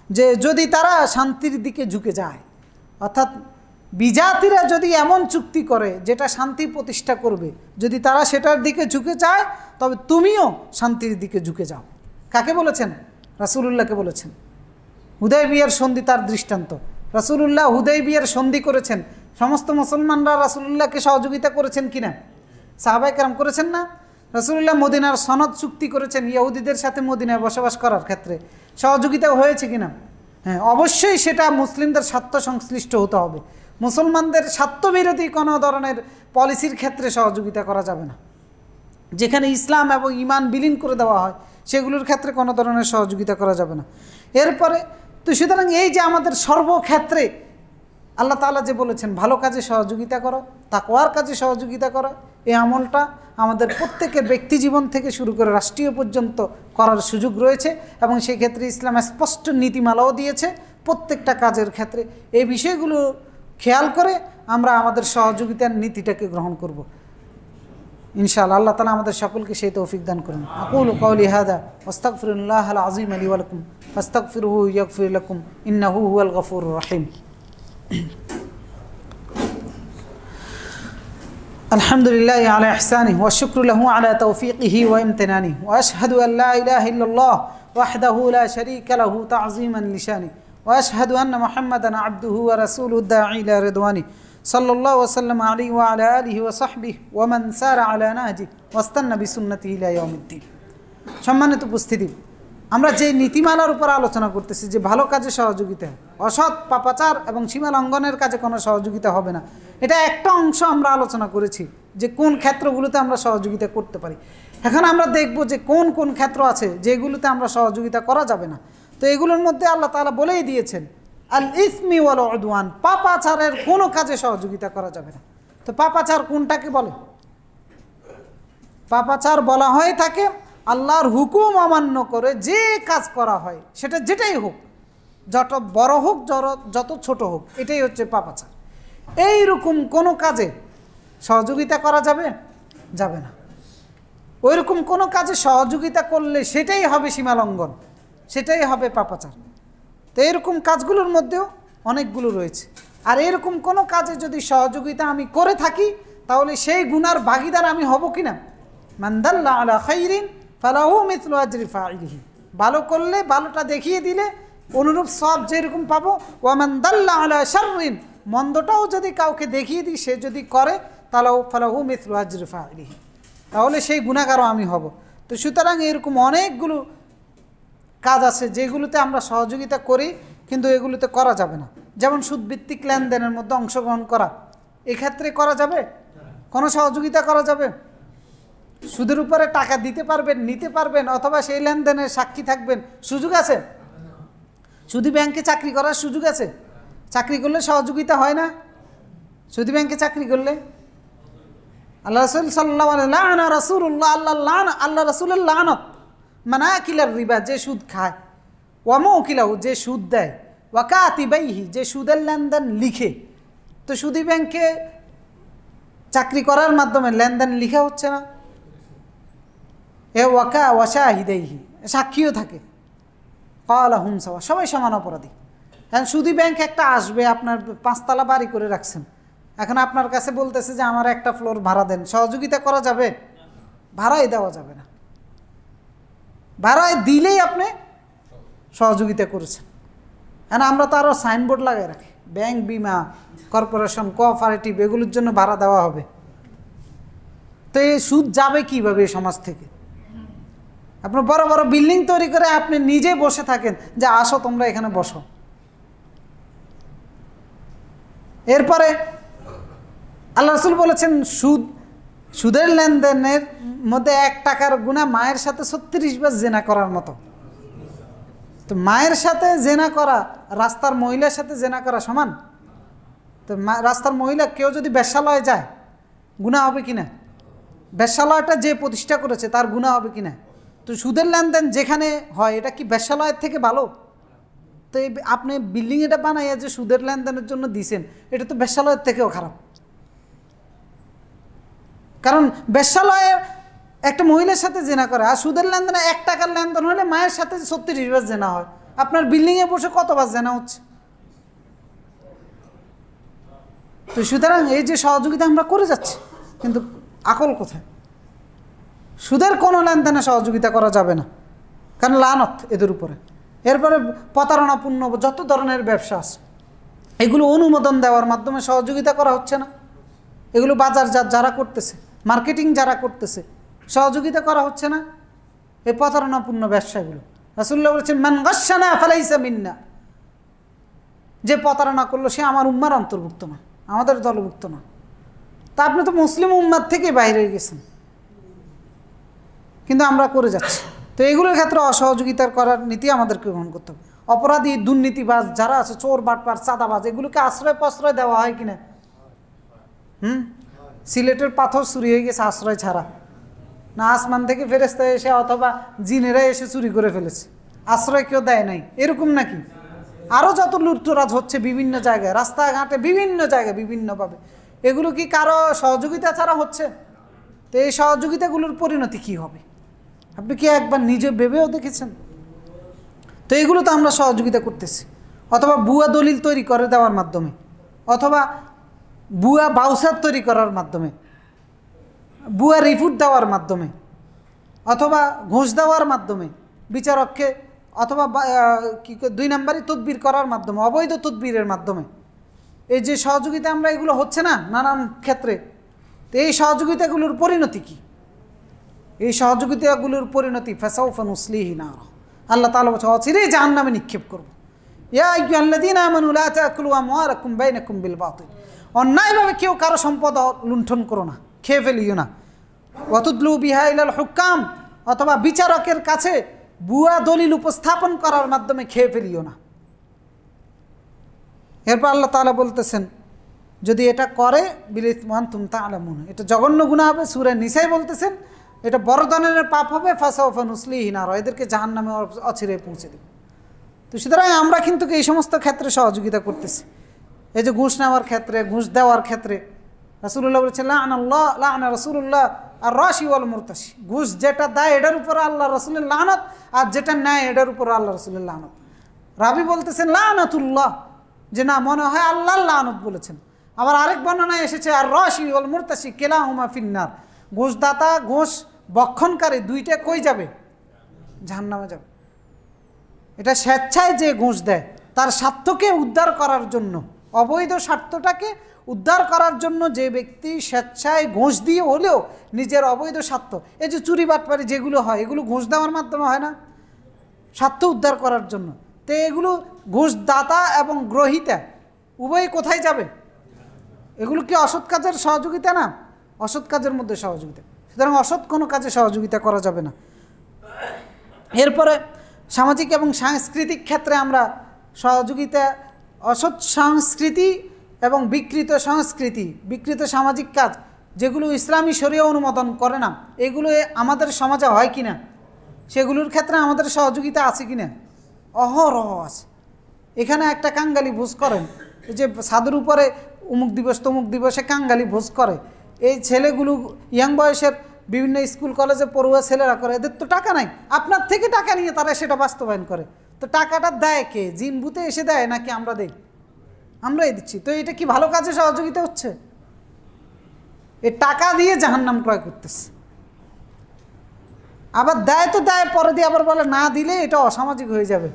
যে যদি তারা শান্তির দিকে ঝুঁকে যায়, অর্থাৎ বিজাতিরা যদি এমন চুক্তি করে যেটা শান্তি প্রতিষ্ঠা করবে, যদি তারা সেটার দিকে ঝুঁকে যায় তবে তুমিও শান্তির দিকে ঝুঁকে যাও। কাকে বলেছেন? রাসূলুল্লাহকে বলেছেন। হুদায়বিয়ার সন্ধি তার দৃষ্টান্ত। রাসূলুল্লাহ হুদায়বিয়ার সন্ধি করেছেন, সমস্ত মুসলমানরা রাসূলুল্লাহকে সহযোগিতা করেছেন কিনা? সাহাবায়ে কেরাম করেছেন না? রাসূলুল্লাহ মদিনার সনদ চুক্তি করেছেন ইহুদিদের সাথে মদিনায় বসবাস করার ক্ষেত্রে, সহযোগিতা হয়েছে কিনা? হ্যাঁ, অবশ্যই সেটা মুসলিমদের স্বার্থ সংশ্লিষ্ট হতে হবে। মুসলমানদের স্বার্থবিরোধী কোনো ধরনের পলিসির ক্ষেত্রে সহযোগিতা করা যাবে না। যেখানে ইসলাম এবং ঈমান বিলীন করে দেওয়া হয় সেগুলোর ক্ষেত্রে কোনো ধরনের সহযোগিতা করা যাবে না। এরপরে তো সুতরাং এই যে আমাদের সর্বক্ষেত্রে আল্লাহ তাআলা যে বলেছেন ভালো কাজে সহযোগিতা করো, তাকওয়ার কাজে সহযোগিতা করো, এই আমলটা আমাদের প্রত্যেকের ব্যক্তি জীবন থেকে শুরু করে রাষ্ট্রীয় পর্যন্ত করার সুযোগ রয়েছে এবং সেই ক্ষেত্রে ইসলাম স্পষ্ট নীতিমালাও দিয়েছে প্রত্যেকটা কাজের ক্ষেত্রে। এই বিষয়গুলো খেয়াল করে আমরা আমাদের সহযোগিতার নীতিটাকে গ্রহণ করব ইনশাআল্লাহ। আল্লাহ তাআলা আমাদের সকলকে সেই তৌফিক দান করুন। আকুলু কওলি হাযা ওয়াস্তাগফিরুল্লাহাল আযীম লি ওয়া লাকুম ফাস্তাগফিরুহু ইয়াগফির লাকুম ইন্নাহু হুয়াল গফুরুর রহিম। আলহামদুলিল্লাহি আলা ইহসানিহি ওয়া শুকরু লাহু আলা তাওফীকিহি ওয়া ইমতিনানিহি ওয়া আশহাদু আন লা ইলাহা ইল্লাল্লাহ ওয়াহদাহু লা শারীকা লাহু তা'যীমান লিশানিহি ওয়া আশহাদু আন্না মুহাম্মাদান আবদুহু ওয়া রাসূলুহু দাঈ ইলা রিদওয়ানিহি সাল্লাল্লাহু ওয়া সাল্লাম আলাইহি ওয়া আলা আলিহি ওয়া সাহবিহি ওয়া মান সারা আলা নাহজিহি ওয়াস্তান্না বিসুন্নতিহি ইলা ইয়াউমিদ্দিন। সম্মানিত উপস্থিতি, আমরা যে নীতিমালার উপর আলোচনা করতেছি যে ভালো কাজে সহযোগিতা, অসৎ পাপাচার এবং সীমা লঙ্ঘনের কাজে কোনো সহযোগিতা হবে না, এটা একটা অংশ আমরা আলোচনা করেছি যে কোন ক্ষেত্রগুলোতে আমরা সহযোগিতা করতে পারি। এখন আমরা দেখব যে কোন কোন ক্ষেত্র আছে যেগুলোতে আমরা সহযোগিতা করা যাবে না। তো এগুলোর মধ্যে আল্লাহ তাআলা বলেই দিয়েছেন আল ইসমি ওয়াল উদওয়ান, পাপাচারের কোনো কাজে সহযোগিতা করা যাবে না। তো পাপাচার কোনটাকে বলে? পাপাচার বলা হয়ে থাকে আল্লাহর হুকুম অমান্য করে যে কাজ করা হয়, সেটা যেটাই হোক, যত বড় হোক যত ছোট হোক, এটাই হচ্ছে পাপাচার। এইরকম কোনো কাজে সহযোগিতা করা যাবে যাবে না। ওইরকম কোনো কাজে সহযোগিতা করলে সেটাই হবে সীমালঙ্ঘন, সেটাই হবে পাপাচার। তো এরকম কাজগুলোর মধ্যেও অনেকগুলো রয়েছে। আর এরকম কোনো কাজে যদি সহযোগিতা আমি করে থাকি তাহলে সেই গুনার ভাগীদার আমি হব কিনা? মান দাল্লা আলা খাইরিন ফালাহু মিথলু আজরি ফাইলিহি, ভালো করলে ভালোটা দেখিয়ে দিলে অনুরূপ সব যেরকম পাবো। ওয়া মান দাল্লা আলা শাররিন, মন্দটাও যদি কাউকে দেখিয়ে দিই সে যদি করে তাহলে ফালাহু মিথলু আজরি ফাইলিহি, তাহলে সেই গুনাহগারও আমি হব। তো সুতরাং এরকম অনেকগুলো কাজ আছে যেগুলোতে আমরা সহযোগিতা করি কিন্তু এগুলোতে করা যাবে না। যেমন সুদভিত্তিক লেনদেনের মধ্যে অংশগ্রহণ করা, এক্ষেত্রে করা যাবে? কোনো সহযোগিতা করা যাবে? সুদের উপরে টাকা দিতে পারবেন, নিতে পারবেন, অথবা সেই লেনদেনের সাক্ষী থাকবেন, সুযোগ আছে? সুদী ব্যাংকে চাকরি করার সুযোগ আছে? চাকরি করলে সহযোগিতা হয় না? সুদী ব্যাংকে চাকরি করলে আল্লাহ রাসূল সাল্লাল্লাহু আলাইহি লাআনা রাসূলুল্লাহ, আল্লাহ রাসূলের লানত মানাকিলার রিবা, যে সুদ খায়, ওয়া মুকিলাহু, যে সুদ দেয়, ওয়া কাতিবাইহি, যে সুদের লেনদেন লিখে। তো সুদী ব্যাংকে চাকরি করার মাধ্যমে লেনদেন লিখা হচ্ছে না? এ ওয়াকা ওয়া শাহিদাইহি, সাক্ষীও থাকে। ক্বালা হুম সাওয়া, সবাই সমান অপরাধী। এখন সুদী ব্যাংক একটা আসবে, আপনার 5 তলা বাড়ি করে রাখছেন, এখন আপনার কাছে বলতেছে যে আমার একটা ফ্লোর ভাড়া দেন, সহযোগিতা করা যাবে? ভাড়াই দেওয়া যাবে না। ভাড়ায় দিলেই আপনি সহযোগিতা করেছেন। এখন আমরা তো আরও সাইনবোর্ড লাগাই রাখি, ব্যাংক, বিমা, কর্পোরেশন, কোঅপারেটিভ, এগুলোর জন্য ভাড়া দেওয়া হবে। তো এই সুদ যাবে কীভাবে সমাজ থেকে? আপনার বড় বড় বিল্ডিং তৈরি করে আপনি নিজে বসে থাকেন যে আসো তোমরা এখানে বসো। এরপরে আল্লাহ রাসূল বলেছেন সুদের লেনদেনের মধ্যে 1 টাকার গুনাহ মায়ের সাথে 36 বার জেনা করার মতো। তো মায়ের সাথে জেনা করা রাস্তার মহিলার সাথে জেনা করা সমান? তো রাস্তার মহিলা কেউ যদি বেশ্যালয়ে যায় গুনাহ হবে কিনা? বেশ্যালয়টা যে প্রতিষ্ঠা করেছে তার গুনাহ হবে কিনা? তো সুদের লেনদেন যেখানে হয় এটা কি বেশ্যালয়ের থেকে ভালো? তো এই আপনি বিল্ডিং এটা বানাইয়া যে সুদের লেনদেনের জন্য দিছেন, এটা তো বেশ্যালয়ের থেকেও খারাপ। কারণ বেশ্যালয়ে একটা মহিলার সাথে জেনা করে, আর সুদের লেনদেনে 1 টাকার লেনদেন হলে মায়ের সাথে 36 বার জেনা হয়। আপনার বিল্ডিংয়ে বসে কতবার জেনা হচ্ছে? তো সুতরাং এই যে সহযোগিতা আমরা করে যাচ্ছি, কিন্তু আকল কোথায়? সুদের কোনো লেনদেনে সহযোগিতা করা যাবে না, কারণ লানত এদের উপরে। এরপরে প্রতারণাপূর্ণ যত ধরনের ব্যবসা আছে এগুলো অনুমোদন দেওয়ার মাধ্যমে সহযোগিতা করা হচ্ছে না। এগুলো বাজারজাত যারা করতেছে, মার্কেটিং যারা করতেছে, সহযোগিতা করা হচ্ছে না এই প্রতারণাপূর্ণ ব্যবসাগুলো। রাসূলুল্লাহ বলেছেন মান গাশশানা ফালাইসা মিন্না, যে প্রতারণা করলো সে আমার উম্মার অন্তর্ভুক্ত না, আমাদের দলভুক্ত না। তা আপনি তো মুসলিম উম্মার থেকে বাইরে হয়ে গেছেন, কিন্তু আমরা করে যাচ্ছি। তো এগুলোর ক্ষেত্রে অসহযোগিতার করার নীতি আমাদেরকে গ্রহণ করতে হবে। অপরাধী, দুর্নীতিবাজ যারা আছে, চোর, বাটপার, চাঁদাবাজ, এগুলোকে আশ্রয় প্রশ্রয় দেওয়া হয় কিনা? সিলেটের পাথর চুরি হয়ে গেছে আশ্রয় ছাড়া, না আসমান থেকে ফেরেশতা এসে অথবা জিনেরা এসে চুরি করে ফেলেছে, আশ্রয় কেউ দেয় নাই, এরকম নাকি? আরও যত লুটতরাজ হচ্ছে বিভিন্ন জায়গায়, রাস্তাঘাটে বিভিন্ন জায়গায় বিভিন্নভাবে, এগুলো কি কারো সহযোগিতা ছাড়া হচ্ছে? তো এই সহযোগিতাগুলোর পরিণতি কি হবে আপনি কি একবার নিজে ভেবেও দেখেছেন? তো এগুলো তো আমরা সহযোগিতা করতেছি, অথবা ভুয়া দলিল তৈরি করে দেওয়ার মাধ্যমে, অথবা ভুয়া বাউসার তৈরি করার মাধ্যমে, ভুয়া রিপোর্ট দেওয়ার মাধ্যমে, অথবা ঘুষ দেওয়ার মাধ্যমে বিচারককে, অথবা 2 নম্বরই তদবির করার মাধ্যমে, অবৈধ তদবিরের মাধ্যমে। এই যে সহযোগিতা আমরা, এগুলো হচ্ছে না নানান ক্ষেত্রে। তো এই সহযোগিতাগুলোর পরিণতি কি? এই সহযোগিতাগুলোর পরিণতি ফাসাউফা নুসলিহি নার, আল্লাহ তাআলা বলেন অচিরেই জাহান্নামে নিক্ষেপ করব। ইয়া আইয়ুহাল্লাযীনা আমানু লা তাকুলু আমওয়ালাকুম বাইনাকুম বিল বাতিল, অন্যায়ভাবে কেউ কারো সম্পদ লুণ্ঠন করো না, খেয়ে ফেলিও না। ওয়াতুদলু বিহা ইলাল হুকাম, অথবা বিচারকের কাছে ভুয়া দলিল উপস্থাপন করার মাধ্যমে খেয়ে ফেলিও না। এরপর আল্লাহ তাআলা বলতেছেন যদি এটা করে বিলিসমি আনতুম তা'লামুন, এটা জঘন্য গুনাহ হবে। সূরা নিসায় বলতেছেন এটা বড় ধরনের পাপ হবে। ফাসাউফা নুসলিহি নার, এদেরকে জাহান্নামে অচিরে পৌঁছে দেবে। তো সুতরাং আমরা কিন্তু এই সমস্ত ক্ষেত্রে সহযোগিতা করতেছি। এই যে ঘুষ নেওয়ার ক্ষেত্রে, ঘুষ দেওয়ার ক্ষেত্রে রাসূলুল্লাহ বলেছেন লা'না রাসূলুল্লাহ আর রাশি ওয়াল মুরতাশি, ঘুষ যেটা দেয় এটার উপর আল্লাহ রাসূলের লানত, আর যেটা নেয় এটার উপর আল্লাহ রাসূলের লানত। রাবি বলতেছেন লানাতুল্লাহ, যে না মনে হয় আল্লাহর লানত বলেছেন। আবার আরেক বর্ণনায় এসেছে আর রাশি ওয়াল মুরতাশি কিলাহুমা ফিন্নার, ঘুষদাতা ঘুষ বক্ষণকারী দুইটা কই যাবে? জাহান্নামে যাবে। এটা স্বেচ্ছায় যে ঘুষ দেয় তার স্বার্থকে উদ্ধার করার জন্য, অবৈধ স্বার্থটাকে উদ্ধার করার জন্য যে ব্যক্তি স্বেচ্ছায় ঘুষ দিয়ে হলেও নিজের অবৈধ স্বার্থ, এই যে চুরি বাটপারি যেগুলো হয় এগুলো ঘুষ দেওয়ার মাধ্যমে হয় না, স্বার্থ উদ্ধার করার জন্য। তো এগুলো ঘুষদাতা এবং গ্রহীতা উভয় কোথায় যাবে? এগুলো কি অসৎ কাজের সহযোগিতা না? অসৎ কাজের মধ্যে সহযোগিতা। সুতরাং অসৎ কোনো কাজে সহযোগিতা করা যাবে না। এরপরে সামাজিক এবং সাংস্কৃতিক ক্ষেত্রে আমরা সহযোগিতা, অসৎ সংস্কৃতি এবং বিকৃত সংস্কৃতি, বিকৃত সামাজিক কাজ যেগুলো ইসলামী শরীয়ত অনুমোদন করে না, এগুলো আমাদের সমাজে হয় কি না, সেগুলোর ক্ষেত্রে আমাদের সহযোগিতা আছে কি না? অহরহ আছে। এখানে একটা কাঙ্গালি ভোজ করেন, এই যে ছাদের উপরে অমুক দিবস তমুক দিবসে কাঙ্গালি ভোজ করে, এই ছেলেগুলো ইয়াং বয়সের বিভিন্ন স্কুল কলেজে পড়ুয়া ছেলেরা করে, এদের তো টাকা নাই, আপনার থেকে টাকা নিয়ে তারা সেটা বাস্তবায়ন করে। তো টাকাটা দেয় কে? জিন ভূতে এসে দেয় নাকি আমরা দেই? আমরাই দিচ্ছি। তো এটা কি ভালো কাজে সহযোগিতা হচ্ছে? এই টাকা দিয়ে জাহান্নাম ক্রয় করতেছে। আবার দেয় তো দেয়, পরে দিয়ে আবার বলে না দিলে এটা অসামাজিক হয়ে যাবে।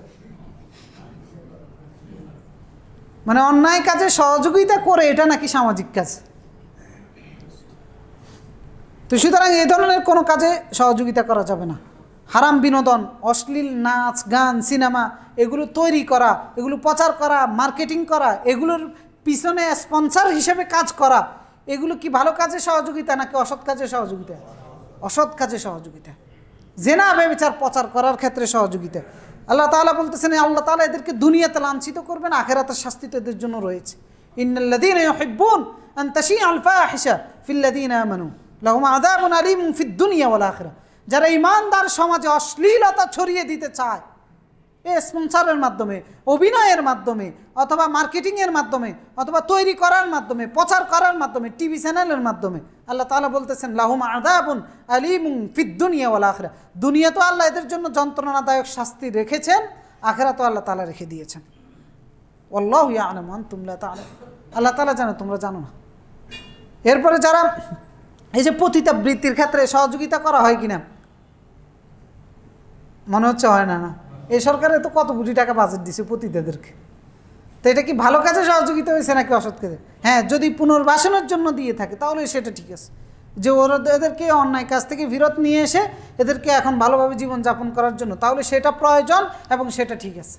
মানে অন্যায় কাজে সহযোগিতা করে এটা নাকি সামাজিক কাজ। তো সুতরাং এই ধরনের কোনো কাজে সহযোগিতা করা যাবে না। হারাম বিনোদন, অশ্লীল নাচ গান সিনেমা এগুলো তৈরি করা, এগুলো প্রচার করা, মার্কেটিং করা, এগুলোর পিছনে স্পন্সর হিসেবে কাজ করা, এগুলো কি ভালো কাজে সহযোগিতা নাকি অসৎ কাজে সহযোগিতা? অসৎ কাজে সহযোগিতা। জেনা ব্যভিচার প্রচার করার ক্ষেত্রে সহযোগিতা। আল্লাহ তাআলা বলতেছেন আল্লাহ তাআলা এদেরকে দুনিয়াতে লাঞ্ছিত করবেন, আখিরাতের শাস্তি তো এদের জন্য রয়েছে। ইন্নাল্লাযীনা ইউহিব্বুন আন তাশিআল ফাহিশা ফিল্লাযীনা আমানু লাহুম আযাবুন আলীমুন ফিদ দুনিয়া ওয়াল আখিরাহ, যারা ঈমানদার সমাজে অশ্লীলতা ছড়িয়ে দিতে চায় এই স্পন্সরের মাধ্যমে, অভিনয়ের মাধ্যমে, অথবা মার্কেটিংয়ের মাধ্যমে, অথবা তৈরি করার মাধ্যমে, প্রচার করার মাধ্যমে, টিভি চ্যানেলের মাধ্যমে, আল্লাহ তাআলা বলতেছেন লাহুম আযাবুন আলীমুন ফিদ দুনিয়া ওয়াল আখিরাহ, দুনিয়া তো আল্লাহ এদের জন্য যন্ত্রণাদায়ক শাস্তি রেখেছেন, আখিরাতেও আল্লাহ তাআলা রেখে দিয়েছেন। আল্লাহু ইয়ালামু আনতুম লা তা'লামুন, আল্লাহ তাআলা জানে তোমরা জানো না। এরপরে যারা এই যে পতিতাবৃত্তির ক্ষেত্রে সহযোগিতা করা হয় কিনা? মনে হচ্ছে হয় না। না, এই সরকারে তো কত কোটি টাকা বাজেট দিছে পতিতাদেরকে। তো এটা কি ভালো কাজে সহযোগিতা হয়েছে নাকি অসৎ কাজে? হ্যাঁ, যদি পুনর্বাসনের জন্য দিয়ে থাকে তাহলে সেটা ঠিক আছে, যে ওরা এদেরকে অন্যায় কাজ থেকে বিরত নিয়ে এসে এদেরকে এখন ভালোভাবে জীবনযাপন করার জন্য, তাহলে সেটা প্রয়োজন এবং সেটা ঠিক আছে।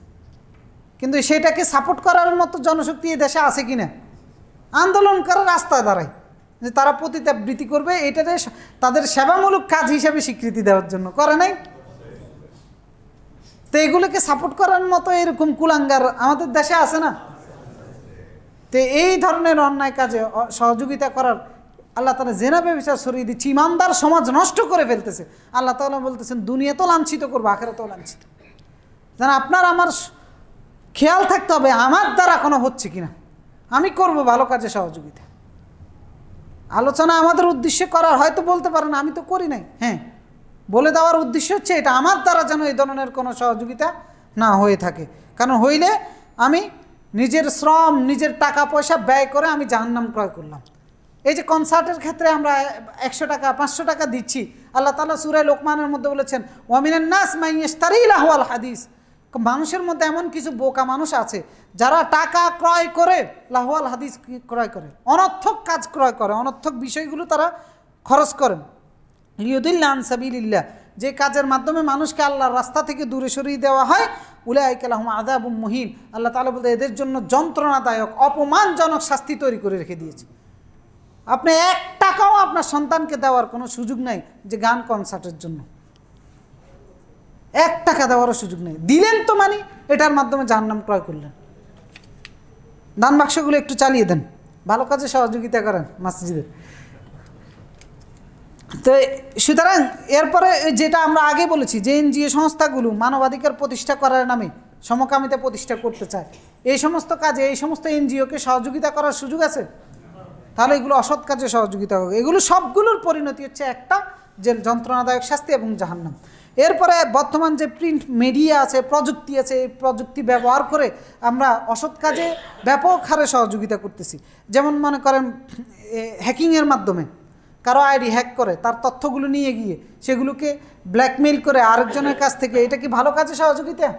কিন্তু সেটাকে সাপোর্ট করার মতো জনশক্তি এই দেশে আছে কি না? আন্দোলন করার রাস্তায় দাঁড়ায় যে তারা পতিতাবৃত্তি করবে, এটাতে তাদের সেবামূলক কাজ হিসেবে স্বীকৃতি দেওয়ার জন্য করে নাই। তো এগুলোকে সাপোর্ট করার মতো এরকম কুলাঙ্গার আমাদের দেশে আছে না? তো এই ধরনের অন্যায় কাজে সহযোগিতা করার আল্লাহ তাআলা জেনা ব্যভিচার সরিয়ে দিচ্ছে, ইমানদার সমাজ নষ্ট করে ফেলতেছে। আল্লাহ তাআলা বলতেছেন দুনিয়া তো লাঞ্ছিত করবো, আখিরাতেও লাঞ্ছিত। যেন আপনার আমার খেয়াল থাকতে হবে আমার দ্বারা কোনো হচ্ছে কিনা, আমি করব ভালো কাজে সহযোগিতা। আলোচনা আমাদের উদ্দেশ্যে করার, হয়তো বলতে পারেন আমি তো করি নাই, হ্যাঁ, বলে দেওয়ার উদ্দেশ্য হচ্ছে এটা আমার দ্বারা যেন এই ধরনের কোনো সহযোগিতা না হয়ে থাকে। কারণ হইলে আমি নিজের শ্রম, নিজের টাকা পয়সা ব্যয় করে আমি জাহান্নাম ক্রয় করলাম। এই যে কনসার্টের ক্ষেত্রে আমরা 100 টাকা 500 টাকা দিচ্ছি, আল্লাহ তাআলা সূরা লোকমানের মধ্যে বলেছেন ওয়ামিনান নাস মান ইশতারি লাহওয়াল হাদিস, মানুষের মধ্যে এমন কিছু বোকা মানুষ আছে যারা টাকা ক্রয় করে লাহওয়াল হাদিস ক্রয় করে, অনর্থক কাজ ক্রয় করে, অনর্থক বিষয়গুলো তারা খরচ করেন। লিয়ুদিল্লা আন সাবিলিল্লাহ, যে কাজের মাধ্যমে মানুষকে আল্লাহর রাস্তা থেকে দূরে সরিয়ে দেওয়া হয়, উলাইকা লাহুম আযাবুম মুহিন, আল্লাহ তাআলা বলতে এদের জন্য যন্ত্রণাদায়ক অপমানজনক শাস্তি তৈরি করে রেখে দিয়েছে। আপনি 1 টাকাও আপনার সন্তানকে দেওয়ার কোনো সুযোগ নাই যে গান কনসার্টের জন্য 1 টাকা দেওয়ারও সুযোগ নেই। দিলেন তো মানে এটার মাধ্যমে জাহান্নাম ক্রয় করলেন। দান বাক্সগুলো একটু চালিয়ে দেন, ভালো কাজে সহযোগিতা করেন মসজিদে। তো সুতরাং এরপরে যেটা আমরা আগে বলেছি যে এনজিও সংস্থাগুলো মানবাধিকার প্রতিষ্ঠা করার নামে সমকামিতা প্রতিষ্ঠা করতে চায়, এই সমস্ত কাজে এই সমস্ত এনজিওকে সহযোগিতা করার সুযোগ আছে? তাহলে এগুলো অসৎ কাজে সহযোগিতা হবে। এগুলো সবগুলোর পরিণতি হচ্ছে একটা, যে যন্ত্রণাদায়ক শাস্তি এবং জাহান্নাম। এরপরে বর্তমান যে প্রিন্ট মিডিয়া আছে, প্রযুক্তি আছে, এই প্রযুক্তি ব্যবহার করে আমরা অসৎ কাজে ব্যাপক হারে সহযোগিতা করতেছি। যেমন মনে করেন হ্যাকিংয়ের মাধ্যমে কারো আইডি হ্যাক করে তার তথ্যগুলো নিয়ে গিয়ে সেগুলোকে ব্ল্যাকমেইল করে আরেকজনের কাছ থেকে, এটা কি ভালো কাজে সহযোগিতা?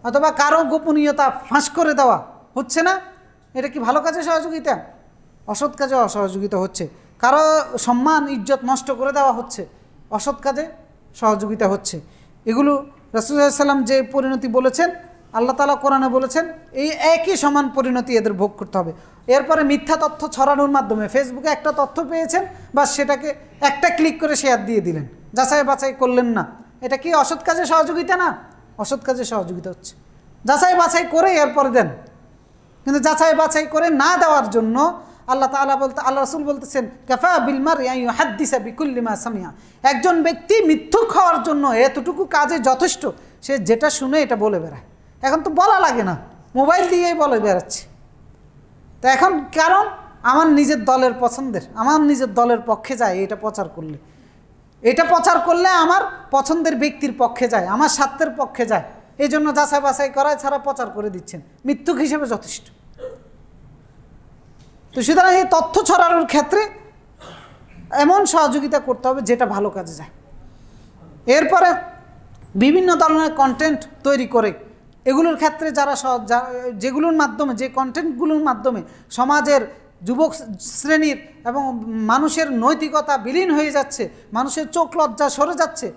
অথবা কারো গোপনীয়তা ফাঁস করে দেওয়া হচ্ছে না, এটা কি ভালো কাজে সহযোগিতা? অসৎ কাজে অসহযোগিতা হচ্ছে। কারো সম্মান ইজ্জত নষ্ট করে দেওয়া হচ্ছে, অসৎ কাজে সহযোগিতা হচ্ছে। এগুলো রাসূল সাল্লাল্লাহু আলাইহি ওয়াসাল্লাম যে পরিণতি বলেছেন, আল্লাহ তাআলা কোরআনে বলেছেন, এই একই সমান পরিণতি এদের ভোগ করতে হবে। এরপরে মিথ্যা তথ্য ছড়ানোর মাধ্যমে ফেসবুকে একটা তথ্য পেয়েছেন, বা সেটাকে একটা ক্লিক করে শেয়ার দিয়ে দিলেন, যাচাই বাছাই করলেন না, এটা কি অসৎ কাজে সহযোগিতা না? অসৎ কাজে সহযোগিতা হচ্ছে। যাচাই বাছাই করে এরপরে দেন, কিন্তু যাচাই বাছাই করে না দেওয়ার জন্য আল্লাহ তাআলা আল্লাহ রাসূল বলতেছেন কাফা বিল মারই আন ইউহাদ্দিসা বিকুল্লি মা সামিআ, একজন ব্যক্তি মিথ্যুক হওয়ার জন্য এতটুকু কাজে যথেষ্ট, সে যেটা শুনে এটা বলে বেড়ায়। এখন তো বলা লাগে না, মোবাইল দিয়েই বলে বেড়াচ্ছে। তো এখন কারণ আমার নিজের দলের পছন্দের, আমার নিজের দলের পক্ষে যায় এটা প্রচার করলে, এটা প্রচার করলে আমার পছন্দের ব্যক্তির পক্ষে যায়, আমার স্বার্থের পক্ষে যায়, এই জন্য যাচাই বাছাই করায় ছাড়া প্রচার করে দিচ্ছেন, মিথ্যুক হিসেবে যথেষ্ট। তো সুতরাং এই তথ্য ছড়ানোর ক্ষেত্রে এমন সহযোগিতা করতে হবে যেটা ভালো কাজে যায়। এরপরে বিভিন্ন ধরনের কন্টেন্ট তৈরি করে এগুলোর ক্ষেত্রে যারা যেগুলোর মাধ্যমে, যে কন্টেন্টগুলোর মাধ্যমে সমাজের যুবক শ্রেণীর এবং মানুষের নৈতিকতা বিলীন হয়ে যাচ্ছে, মানুষের চোখ লজ্জা সরে যাচ্ছে,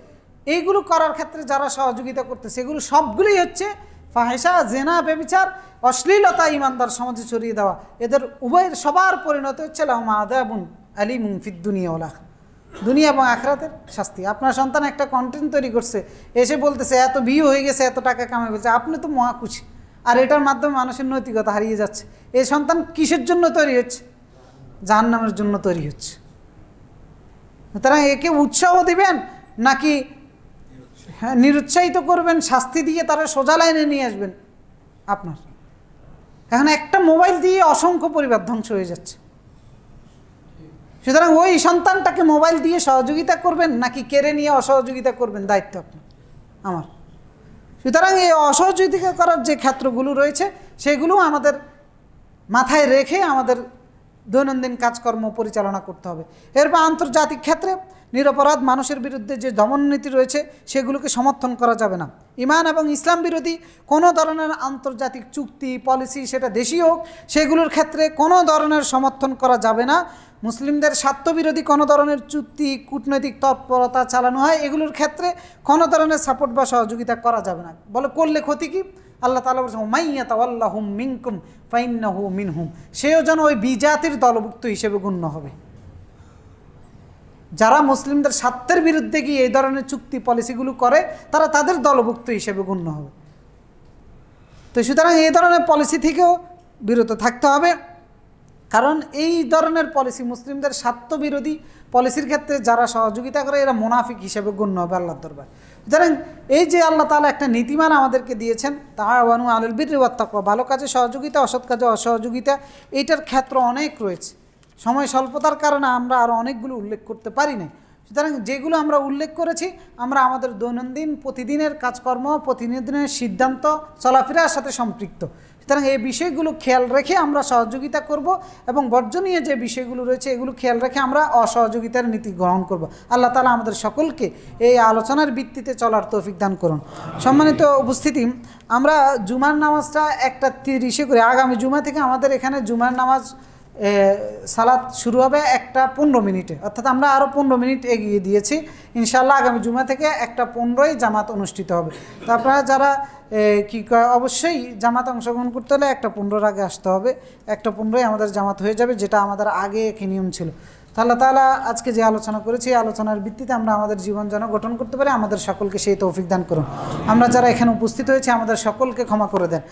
এইগুলো করার ক্ষেত্রে যারা সহযোগিতা করতেছে এগুলো সবগুলোই হচ্ছে ফাহিশা, জেনা, ব্যভিচার, অশ্লীলতা ইমানদার সমাজে ছড়িয়ে দেওয়া। এদের উভয়ের সবার পরিণতি হচ্ছে লাহুম আযাবুন আলীমুন ফিদ দুনিয়া ওয়াল আখিরাহ, দুনিয়া এবং আখিরাতের শাস্তি। আপনার সন্তান একটা কন্টেন্ট তৈরি করছে, এসে বলতেছে এত ভিউ হয়ে গেছে, এত টাকা কামাই করছে, আপনি তো মহা খুশি, আর এটার মাধ্যমে মানুষের নৈতিকতা হারিয়ে যাচ্ছে। এই সন্তান কিসের জন্য তৈরি হচ্ছে? জাহান্নামের জন্য তৈরি হচ্ছে। সুতরাং একে উৎসাহ দিবেন নাকি নিরুৎসাহিত করবেন, শাস্তি দিয়ে তারা সোজা লাইনে নিয়ে আসবেন আপনার? এখন একটা মোবাইল দিয়ে অসংখ্য পরিবার ধ্বংস হয়ে যাচ্ছে। সুতরাং ওই সন্তানটাকে মোবাইল দিয়ে সহযোগিতা করবেন নাকি কেড়ে নিয়ে অসহযোগিতা করবেন, দায়িত্ব আপনার, আমার। সুতরাং এই অসহযোগিতা করার যে ক্ষেত্রগুলো রয়েছে সেগুলো আমাদের মাথায় রেখে আমাদের দৈনন্দিন কাজকর্ম পরিচালনা করতে হবে। এরপর আন্তর্জাতিক ক্ষেত্রে নিরপরাধ মানুষের বিরুদ্ধে যে দমননীতি রয়েছে সেগুলোকে সমর্থন করা যাবে না। ঈমান এবং ইসলাম বিরোধী কোনো ধরনের আন্তর্জাতিক চুক্তি পলিসি, সেটা দেশীয় হোক, সেগুলোর ক্ষেত্রে কোনো ধরনের সমর্থন করা যাবে না। মুসলিমদের স্বার্থবিরোধী কোনো ধরনের চুক্তি, কূটনৈতিক তৎপরতা চালানো হয়, এগুলোর ক্ষেত্রে কোনো ধরনের সাপোর্ট বা সহযোগিতা করা যাবে না। বলে করলে ক্ষতি কি? আল্লাহ তাআলা বলেছেন মাইয়াতাওয়াল্লাহুম মিনকুম ফাইন্নাহু মিনহুম, সেও যেন ওই বিজাতির দলভুক্ত হিসেবে গণ্য হবে। যারা মুসলিমদের স্বার্থের বিরুদ্ধে গিয়ে এই ধরনের চুক্তি পলিসিগুলো করে তারা তাদের দলভুক্ত হিসেবে গণ্য হবে। তো সুতরাং এই ধরনের পলিসি থেকেও বিরত থাকতে হবে, কারণ এই ধরনের পলিসি মুসলিমদের স্বার্থবিরোধী পলিসির ক্ষেত্রে যারা সহযোগিতা করে এরা মুনাফিক হিসেবে গণ্য হবে আল্লাহর দরবারে। সুতরাং এই যে আল্লাহ তাআলা একটা নীতিমালা আমাদেরকে দিয়েছেন, তাআওয়ানু আলাল বিররি ওয়াত তাকওয়া, ভালো কাজে সহযোগিতা, অসৎ কাজে অসহযোগিতা, এইটার ক্ষেত্র অনেক রয়েছে। সময় স্বল্পতার কারণে আমরা আরও অনেকগুলো উল্লেখ করতে পারি না। সুতরাং যেগুলো আমরা উল্লেখ করেছি আমরা আমাদের দৈনন্দিন প্রতিদিনের কাজকর্ম, প্রতিদিনের সিদ্ধান্ত চলাফেরার সাথে সম্পৃক্ত। সুতরাং এই বিষয়গুলো খেয়াল রেখে আমরা সহযোগিতা করব এবং বর্জনীয় যে বিষয়গুলো রয়েছে এগুলো খেয়াল রেখে আমরা অসহযোগিতার নীতি গ্রহণ করব। আল্লাহ তাআলা আমাদের সকলকে এই আলোচনার ভিত্তিতে চলার তৌফিক দান করুন। সম্মানিত উপস্থিতি, আমরা জুমার নামাজটা 1:30 করে, আগামী জুমা থেকে আমাদের এখানে জুমার নামাজ সালাত শুরু হবে 1:15, অর্থাৎ আমরা আরও 15 মিনিট এগিয়ে দিয়েছি। ইনশাআল্লাহ আগামী জুমা থেকে 1:15 জামাত অনুষ্ঠিত হবে। তো আপনারা যারা অবশ্যই জামাত অংশগ্রহণ করতে হলে 1:15 আগে আসতে হবে। 1:15 আমাদের জামাত হয়ে যাবে, যেটা আমাদের আগে একই নিয়ম ছিল। তো আল্লাহ তাআলা আজকে যে আলোচনা করেছি এই আলোচনার ভিত্তিতে আমরা আমাদের জীবন যেন গঠন করতে পারি, আমাদের সকলকে সেই তৌফিক দান করুন। আমরা যারা এখানে উপস্থিত হয়েছি আমাদের সকলকে ক্ষমা করে দেন।